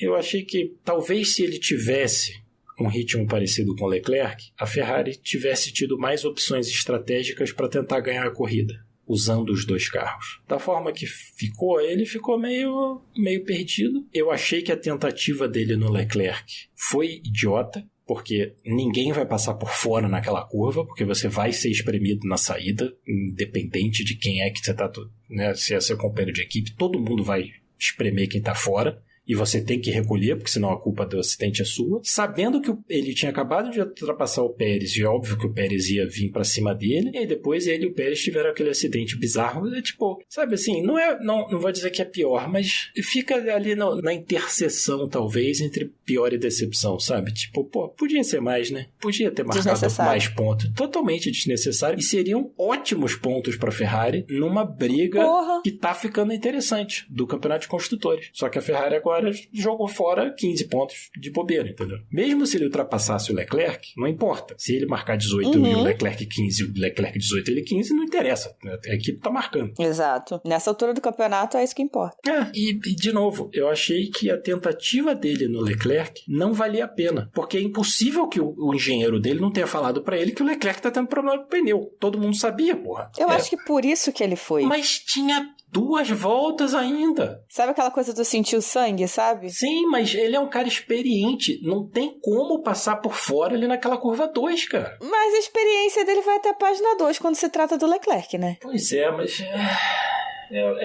eu achei que talvez se ele tivesse um ritmo parecido com o Leclerc, a Ferrari tivesse tido mais opções estratégicas para tentar ganhar a corrida, usando os dois carros. Da forma que ficou, ele ficou meio perdido. Eu achei que a tentativa dele no Leclerc foi idiota, porque ninguém vai passar por fora naquela curva, porque você vai ser espremido na saída, independente de quem é que você está, né, se é seu companheiro de equipe, todo mundo vai espremer quem está fora. E você tem que recolher, porque senão a culpa do acidente é sua. Sabendo que ele tinha acabado de ultrapassar o Pérez, e é óbvio que o Pérez ia vir pra cima dele, e aí depois ele e o Pérez tiveram aquele acidente bizarro. É tipo, sabe assim, não vou dizer que é pior, mas fica ali na interseção, talvez, entre pior e decepção, sabe? Tipo, pô, podia ser mais, né? Podia ter marcado mais pontos. Totalmente desnecessário. E seriam ótimos pontos pra Ferrari numa briga que tá ficando interessante do Campeonato de Construtores. Só que a Ferrari agora jogou fora 15 pontos de bobeira, entendeu? Mesmo se ele ultrapassasse o Leclerc, não importa. Se ele marcar 18 e o Leclerc 15, o Leclerc 18 ele 15, não interessa. A equipe tá marcando. Exato. Nessa altura do campeonato é isso que importa. E de novo, eu achei que a tentativa dele no Leclerc não valia a pena, porque é impossível que o engenheiro dele não tenha falado pra ele que o Leclerc tá tendo problema com o pneu. Todo mundo sabia, porra. Eu acho que por isso que ele foi. Mas tinha 2 voltas ainda. Sabe aquela coisa do sentir o sangue, sabe? Sim, mas ele é um cara experiente. Não tem como passar por fora ali naquela curva 2, cara. Mas a experiência dele vai até a página 2 quando se trata do Leclerc, né? Pois é, mas...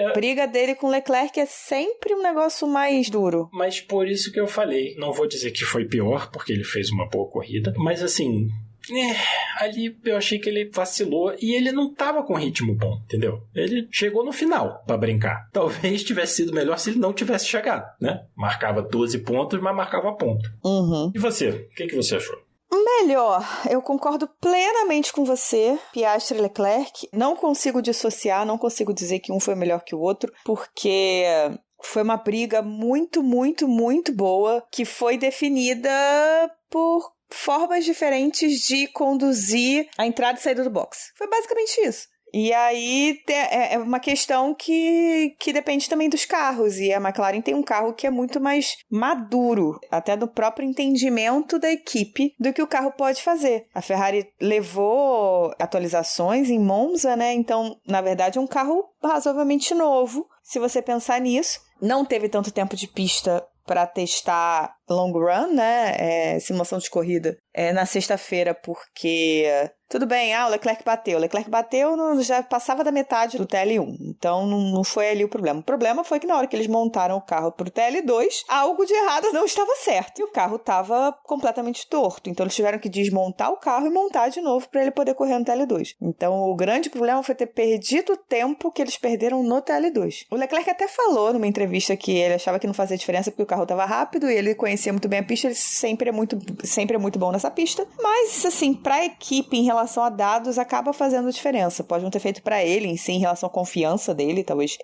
A briga dele com o Leclerc é sempre um negócio mais duro. Mas por isso que eu falei. Não vou dizer que foi pior, porque ele fez uma boa corrida. Mas assim... ali eu achei que ele vacilou e ele não tava com ritmo bom, entendeu? Ele chegou no final pra brincar. Talvez tivesse sido melhor se ele não tivesse chegado, né? Marcava 12 pontos, mas marcava ponto. E você? O que você achou? Melhor, eu concordo plenamente com você, Piastri e Leclerc. Não consigo dissociar, não consigo dizer que um foi melhor que o outro, porque foi uma briga muito, muito, muito boa que foi definida por formas diferentes de conduzir a entrada e saída do box. Foi basicamente isso. E aí é uma questão que depende também dos carros. E a McLaren tem um carro que é muito mais maduro, até do próprio entendimento da equipe, do que o carro pode fazer. A Ferrari levou atualizações em Monza, né? Então, na verdade, é um carro razoavelmente novo, se você pensar nisso. Não teve tanto tempo de pista para testar long run, né, simulação de corrida, na sexta-feira, porque tudo bem, o Leclerc bateu, já passava da metade do TL1, então não foi ali o problema. O problema foi que na hora que eles montaram o carro pro TL2, algo de errado não estava certo, e o carro estava completamente torto, então eles tiveram que desmontar o carro e montar de novo para ele poder correr no TL2. Então o grande problema foi ter perdido o tempo que eles perderam no TL2. O Leclerc até falou numa entrevista que ele achava que não fazia diferença porque o carro estava rápido e ele conhecia muito bem a pista, ele sempre é muito bom nessa pista, mas assim, pra equipe em relação a dados acaba fazendo diferença, pode não ter feito pra ele em si, em relação à confiança dele, talvez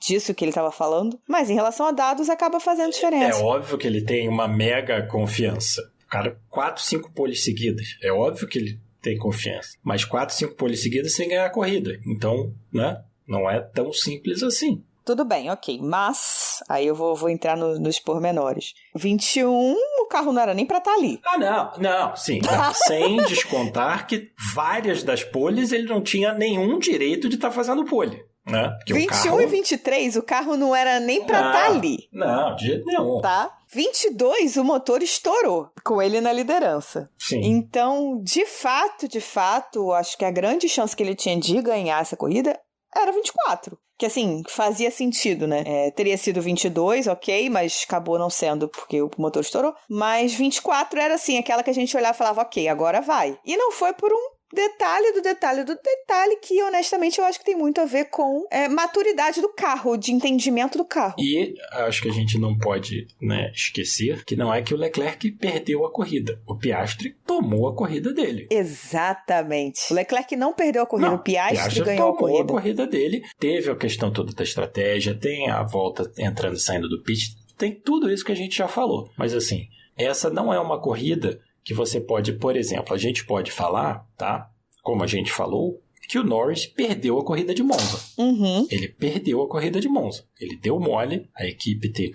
disso que ele estava falando, mas em relação a dados acaba fazendo diferença. É óbvio que ele tem uma mega confiança, cara, 4, 5 poles seguidas, é óbvio que ele tem confiança, mas 4, 5 poles seguidas sem ganhar a corrida, então, né, não é tão simples assim. Tudo bem, ok, mas aí eu vou entrar nos pormenores. 21, o carro não era nem pra estar ali. Não, sim. Não. Sem descontar que várias das poles ele não tinha nenhum direito de estar fazendo pole. Né? Porque 21 e 23, o carro não era nem pra estar ali. Não, de jeito nenhum. Tá? 22, o motor estourou, com ele na liderança. Sim. Então, de fato, acho que a grande chance que ele tinha de ganhar essa corrida era 24. Que, assim, fazia sentido, né? Teria sido 22, ok, mas acabou não sendo porque o motor estourou. Mas 24 era, assim, aquela que a gente olhava e falava, ok, agora vai. E não foi por um detalhe do detalhe do detalhe que, honestamente, eu acho que tem muito a ver com maturidade do carro, de entendimento do carro. E acho que a gente não pode, né, esquecer que não é que o Leclerc perdeu a corrida. O Piastri tomou a corrida dele. Exatamente. O Leclerc não perdeu a corrida, o Piastri ganhou a corrida. Tomou a corrida dele, teve a questão toda da estratégia, tem a volta entrando e saindo do pit, tem tudo isso que a gente já falou. Mas assim, essa não é uma corrida que você pode, por exemplo, a gente pode falar, tá? Como a gente falou, que o Norris perdeu a corrida de Monza. Uhum. Ele perdeu a corrida de Monza. Ele deu mole, a equipe tem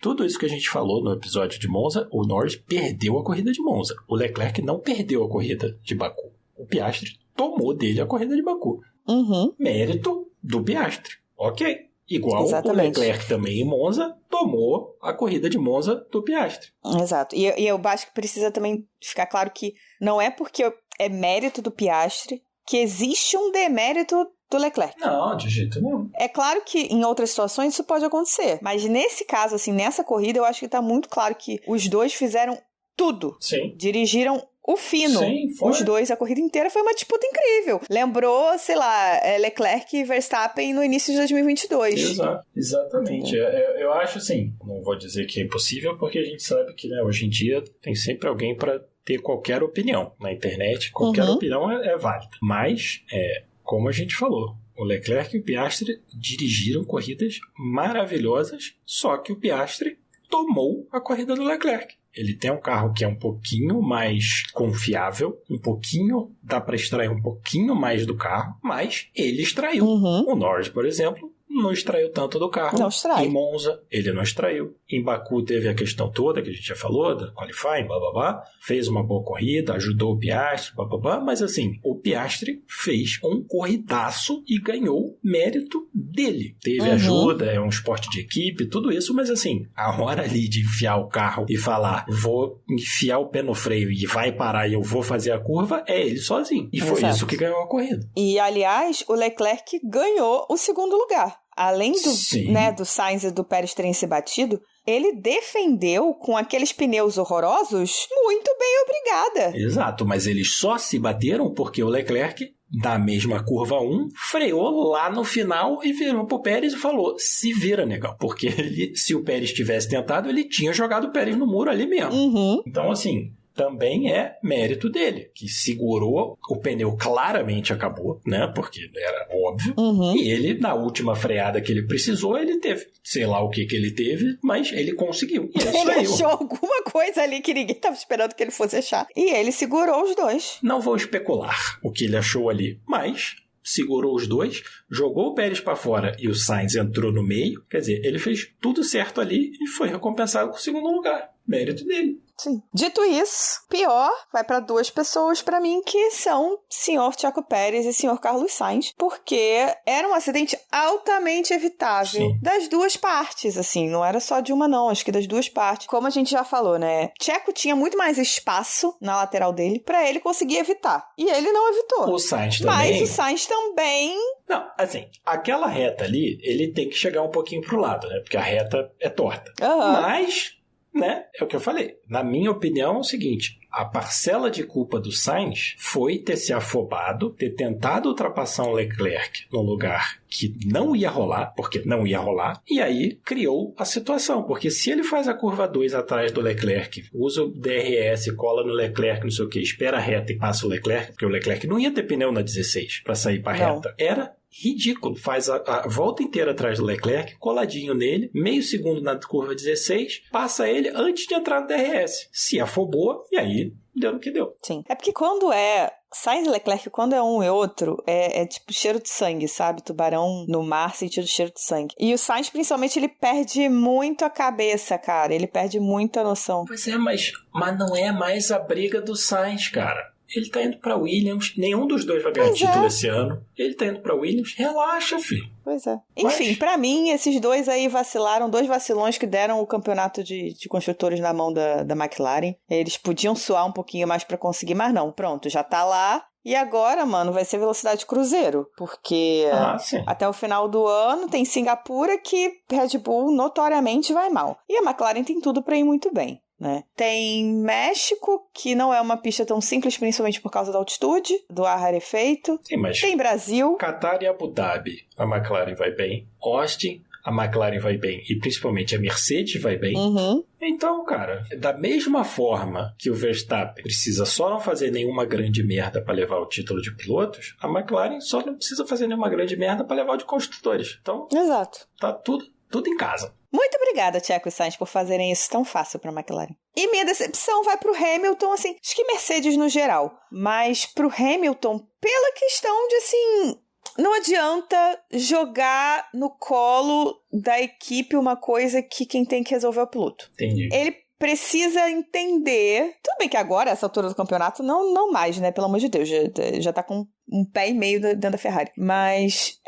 tudo isso que a gente falou no episódio de Monza, o Norris perdeu a corrida de Monza. O Leclerc não perdeu a corrida de Baku. O Piastri tomou dele a corrida de Baku. Uhum. Mérito do Piastri. Ok. Igual Exatamente. O Leclerc também em Monza tomou a corrida de Monza do Piastri. Exato. E eu acho que precisa também ficar claro que não é porque é mérito do Piastri que existe um demérito do Leclerc. Não, de jeito nenhum. É claro que em outras situações isso pode acontecer, mas nesse caso, assim, nessa corrida, eu acho que tá muito claro que os dois fizeram tudo. Sim. Dirigiram o fino. Sim, foi. Os dois, a corrida inteira foi uma disputa incrível. Lembrou, sei lá, Leclerc e Verstappen no início de 2022. Exatamente. Eu acho assim, não vou dizer que é impossível, porque a gente sabe que, né, hoje em dia tem sempre alguém para ter qualquer opinião na internet. Qualquer opinião é válida. Mas, como a gente falou, o Leclerc e o Piastri dirigiram corridas maravilhosas, só que o Piastri tomou a corrida do Leclerc. Ele tem um carro que é um pouquinho mais confiável, dá para extrair um pouquinho mais do carro, mas ele extraiu. O Norris, por exemplo, não extraiu tanto do carro. Não extrai. Em Monza, ele não extraiu. Em Baku teve a questão toda que a gente já falou, da qualifying, blá blá blá. Fez uma boa corrida, ajudou o Piastri, blá blá blá. Mas assim, o Piastri fez um corridaço e ganhou mérito dele. Teve ajuda, é um esporte de equipe, tudo isso, mas assim, a hora ali de enfiar o carro e falar, vou enfiar o pé no freio e vai parar e eu vou fazer a curva, é ele sozinho. E foi isso que ganhou a corrida. E, aliás, o Leclerc ganhou o segundo lugar. Além do Sainz e do Pérez terem se batido, ele defendeu com aqueles pneus horrorosos muito bem, obrigada. Exato, mas eles só se bateram porque o Leclerc, da mesma curva 1, freou lá no final e virou pro Pérez e falou, se vira, negão. Porque se o Pérez tivesse tentado, ele tinha jogado o Pérez no muro ali mesmo. Então, assim, também é mérito dele, que segurou, o pneu claramente acabou, né, porque era óbvio, e ele, na última freada que ele precisou, ele teve, sei lá o que ele teve, mas ele conseguiu. E ele achou alguma coisa ali que ninguém estava esperando que ele fosse achar. E ele segurou os dois. Não vou especular o que ele achou ali, mas segurou os dois, jogou o Pérez para fora e o Sainz entrou no meio, quer dizer, ele fez tudo certo ali e foi recompensado com o segundo lugar. Mérito dele. Sim. Dito isso, pior vai para duas pessoas para mim que são Sr. Checo Pérez e Sr. Carlos Sainz, porque era um acidente altamente evitável das duas partes, assim, não era só de uma não, acho que das duas partes. Como a gente já falou, né? Checo tinha muito mais espaço na lateral dele para ele conseguir evitar, e ele não evitou. O Sainz também. Mas o Sainz também. Não, assim, aquela reta ali, ele tem que chegar um pouquinho pro lado, né? Porque a reta é torta. Mas, né, é o que eu falei. Na minha opinião, é o seguinte, a parcela de culpa do Sainz foi ter se afobado, ter tentado ultrapassar o Leclerc num lugar que não ia rolar, porque não ia rolar, e aí criou a situação, porque se ele faz a curva 2 atrás do Leclerc, usa o DRS, cola no Leclerc, não sei o que, espera a reta e passa o Leclerc, porque o Leclerc não ia ter pneu na 16 para sair para a reta. Era ridículo, faz a volta inteira atrás do Leclerc, coladinho nele, meio segundo na curva 16, passa ele antes de entrar no DRS. Se afobou, e aí deu no que deu. Sim. É porque quando Sainz e Leclerc, quando é um e outro, é tipo cheiro de sangue, sabe? Tubarão no mar sentindo cheiro de sangue. E o Sainz, principalmente, ele perde muito a cabeça, cara. Ele perde muito a noção. Pois é, mas não é mais a briga do Sainz, cara. Ele tá indo pra Williams, nenhum dos dois vai ganhar título esse ano. Ele tá indo pra Williams, relaxa, filho. Pois é. Enfim, pra mim, esses dois aí vacilaram, dois vacilões que deram o campeonato de construtores na mão da McLaren. Eles podiam suar um pouquinho mais pra conseguir, mas não, pronto, já tá lá. E agora, mano, vai ser velocidade cruzeiro, porque até o final do ano tem Singapura que Red Bull notoriamente vai mal. E a McLaren tem tudo pra ir muito bem. né? Tem México, que não é uma pista tão simples, principalmente por causa da altitude, do ar rarefeito. Tem Brasil. Qatar e Abu Dhabi, a McLaren vai bem. Austin, a McLaren vai bem. E principalmente a Mercedes vai bem. Uhum. Então, cara, da mesma forma que o Verstappen precisa só não fazer nenhuma grande merda para levar o título de pilotos, a McLaren só não precisa fazer nenhuma grande merda para levar o de construtores. Então, exato. Tá tudo em casa. Muito obrigada, Checo e Sainz, por fazerem isso tão fácil para a McLaren. E minha decepção vai pro Hamilton, assim, acho que Mercedes no geral, mas pro Hamilton pela questão de, assim, não adianta jogar no colo da equipe uma coisa que quem tem que resolver é o piloto. Entendi. Ele precisa entender... Tudo bem que agora, essa altura do campeonato, não mais, né? Pelo amor de Deus, já tá com um pé e meio dentro da Ferrari. Mas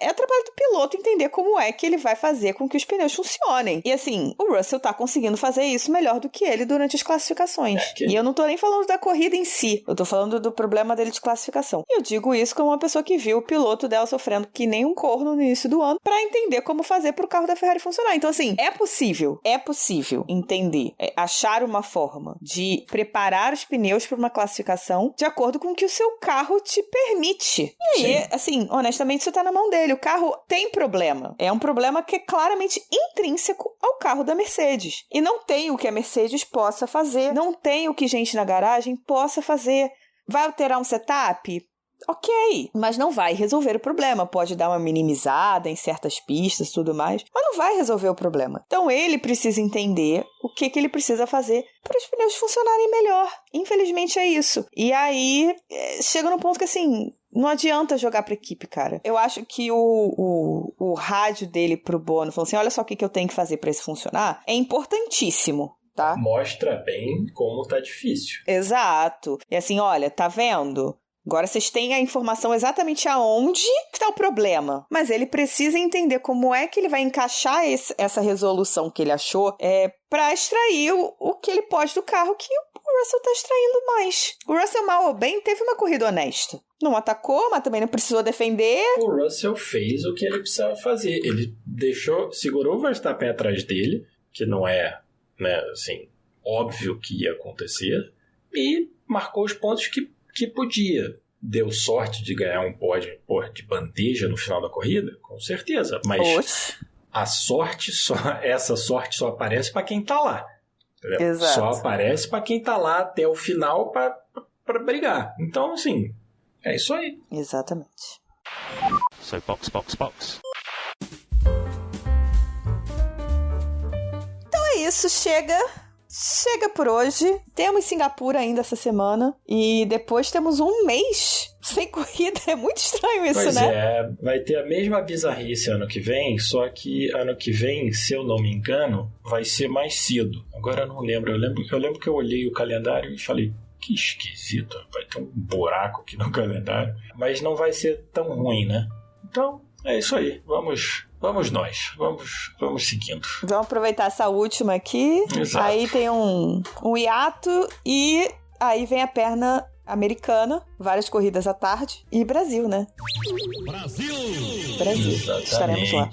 é trabalho do piloto entender como é que ele vai fazer com que os pneus funcionem. E assim, o Russell tá conseguindo fazer isso melhor do que ele durante as classificações. E eu não tô nem falando da corrida em si, eu tô falando do problema dele de classificação. E eu digo isso como uma pessoa que viu o piloto dela sofrendo que nem um corno no início do ano pra entender como fazer pro carro da Ferrari funcionar. Então assim, é possível entender, achar uma forma de preparar os pneus para uma classificação de acordo com o que o seu carro te permite. E aí, assim, honestamente, isso tá na mão dele. O carro tem problema. É um problema que é claramente intrínseco ao carro da Mercedes. E não tem o que a Mercedes possa fazer. Não tem o que gente na garagem possa fazer. Vai alterar um setup? Ok, mas não vai resolver o problema. Pode dar uma minimizada em certas pistas e tudo mais, mas não vai resolver o problema. Então ele precisa entender o que ele precisa fazer para os pneus funcionarem melhor. Infelizmente é isso. E aí chega no ponto que assim, não adianta jogar pra equipe, cara. Eu acho que o rádio dele pro Bono, falando assim, olha só o que eu tenho que fazer para isso funcionar, é importantíssimo. Tá? Mostra bem como tá difícil. Exato. E assim, olha, tá vendo? Agora vocês têm a informação exatamente aonde está o problema. Mas ele precisa entender como é que ele vai encaixar essa resolução que ele achou para extrair o que ele pode do carro que o Russell está extraindo mais. O Russell, mal ou bem, teve uma corrida honesta. Não atacou, mas também não precisou defender. O Russell fez o que ele precisava fazer. Ele segurou o Verstappen atrás dele, que não é, né, assim, óbvio que ia acontecer, e marcou os pontos que podia. Deu sorte de ganhar um pódio de bandeja no final da corrida? Com certeza. Mas essa sorte só aparece para quem tá lá. Entendeu? Exato. Só aparece para quem tá lá até o final para brigar. Então, assim, é isso aí. Exatamente. So box. Então é isso, chega por hoje. Temos Singapura ainda essa semana. E depois temos um mês sem corrida. É muito estranho isso, né? Pois é, vai ter a mesma bizarrice ano que vem, só que ano que vem, se eu não me engano, vai ser mais cedo. Agora eu não lembro. Eu lembro que eu olhei o calendário e falei, que esquisito, vai ter um buraco aqui no calendário. Mas não vai ser tão ruim, né? Então, é isso aí. Vamos seguindo. Vamos aproveitar essa última aqui. Exato. Aí tem um hiato e aí vem a perna americana, várias corridas à tarde e Brasil, né? Brasil! Exatamente. Estaremos lá.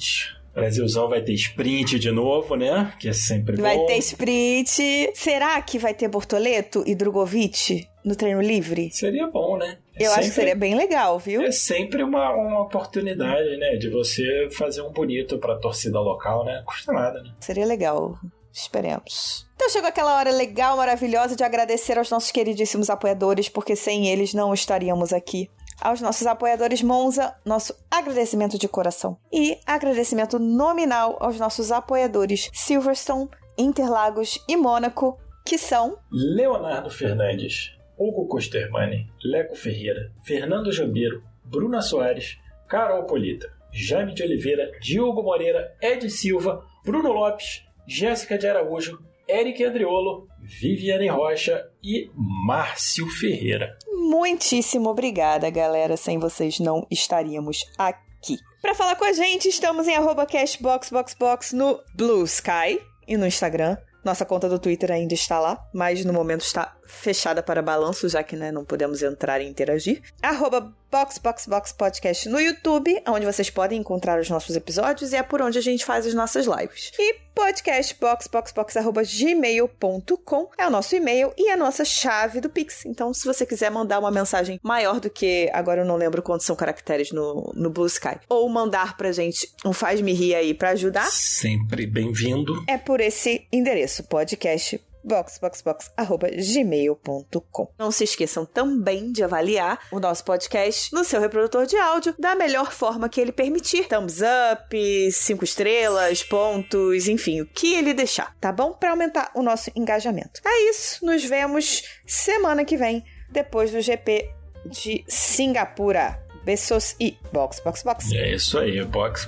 Brasilzão vai ter sprint de novo, né? Que é sempre bom. Vai ter sprint. Será que vai ter Bortoleto e Drogovic no treino livre? Seria bom, né? Eu acho que seria bem legal, viu? É sempre uma oportunidade, né? De você fazer um bonito pra torcida local, né? Não custa nada, né? Seria legal. Esperemos. Então chegou aquela hora legal, maravilhosa de agradecer aos nossos queridíssimos apoiadores, porque sem eles não estaríamos aqui. Aos nossos apoiadores Monza, nosso agradecimento de coração. E agradecimento nominal aos nossos apoiadores Silverstone, Interlagos e Mônaco, que são... Leonardo Fernandes, Hugo Costermani, Leco Ferreira, Fernando Jambeiro, Bruna Soares, Carol Polita, Jaime de Oliveira, Diogo Moreira, Ed Silva, Bruno Lopes, Jéssica de Araújo, Eric Andriolo, Viviane Rocha e Márcio Ferreira. Muitíssimo obrigada, galera. Sem vocês não estaríamos aqui. Para falar com a gente, estamos em @cashboxboxbox no Blue Sky e no Instagram. Nossa conta do Twitter ainda está lá, mas no momento está fechada para balanço, já que, né, não podemos entrar e interagir. @BoxBoxBoxPodcast no YouTube, onde vocês podem encontrar os nossos episódios e é por onde a gente faz as nossas lives. E podcastboxboxbox@gmail.com é o nosso e-mail e a nossa chave do Pix. Então, se você quiser mandar uma mensagem maior do que, agora eu não lembro quantos são caracteres no Blue Sky, ou mandar pra gente um faz-me rir aí pra ajudar, sempre bem-vindo. É por esse endereço, podcastboxboxbox@gmail.com. Não se esqueçam também de avaliar o nosso podcast no seu reprodutor de áudio da melhor forma que ele permitir. Thumbs up, 5 estrelas, pontos, enfim, o que ele deixar, tá bom? Para aumentar o nosso engajamento. É isso, nos vemos semana que vem, depois do GP de Singapura. Beijos e box. É isso aí, box.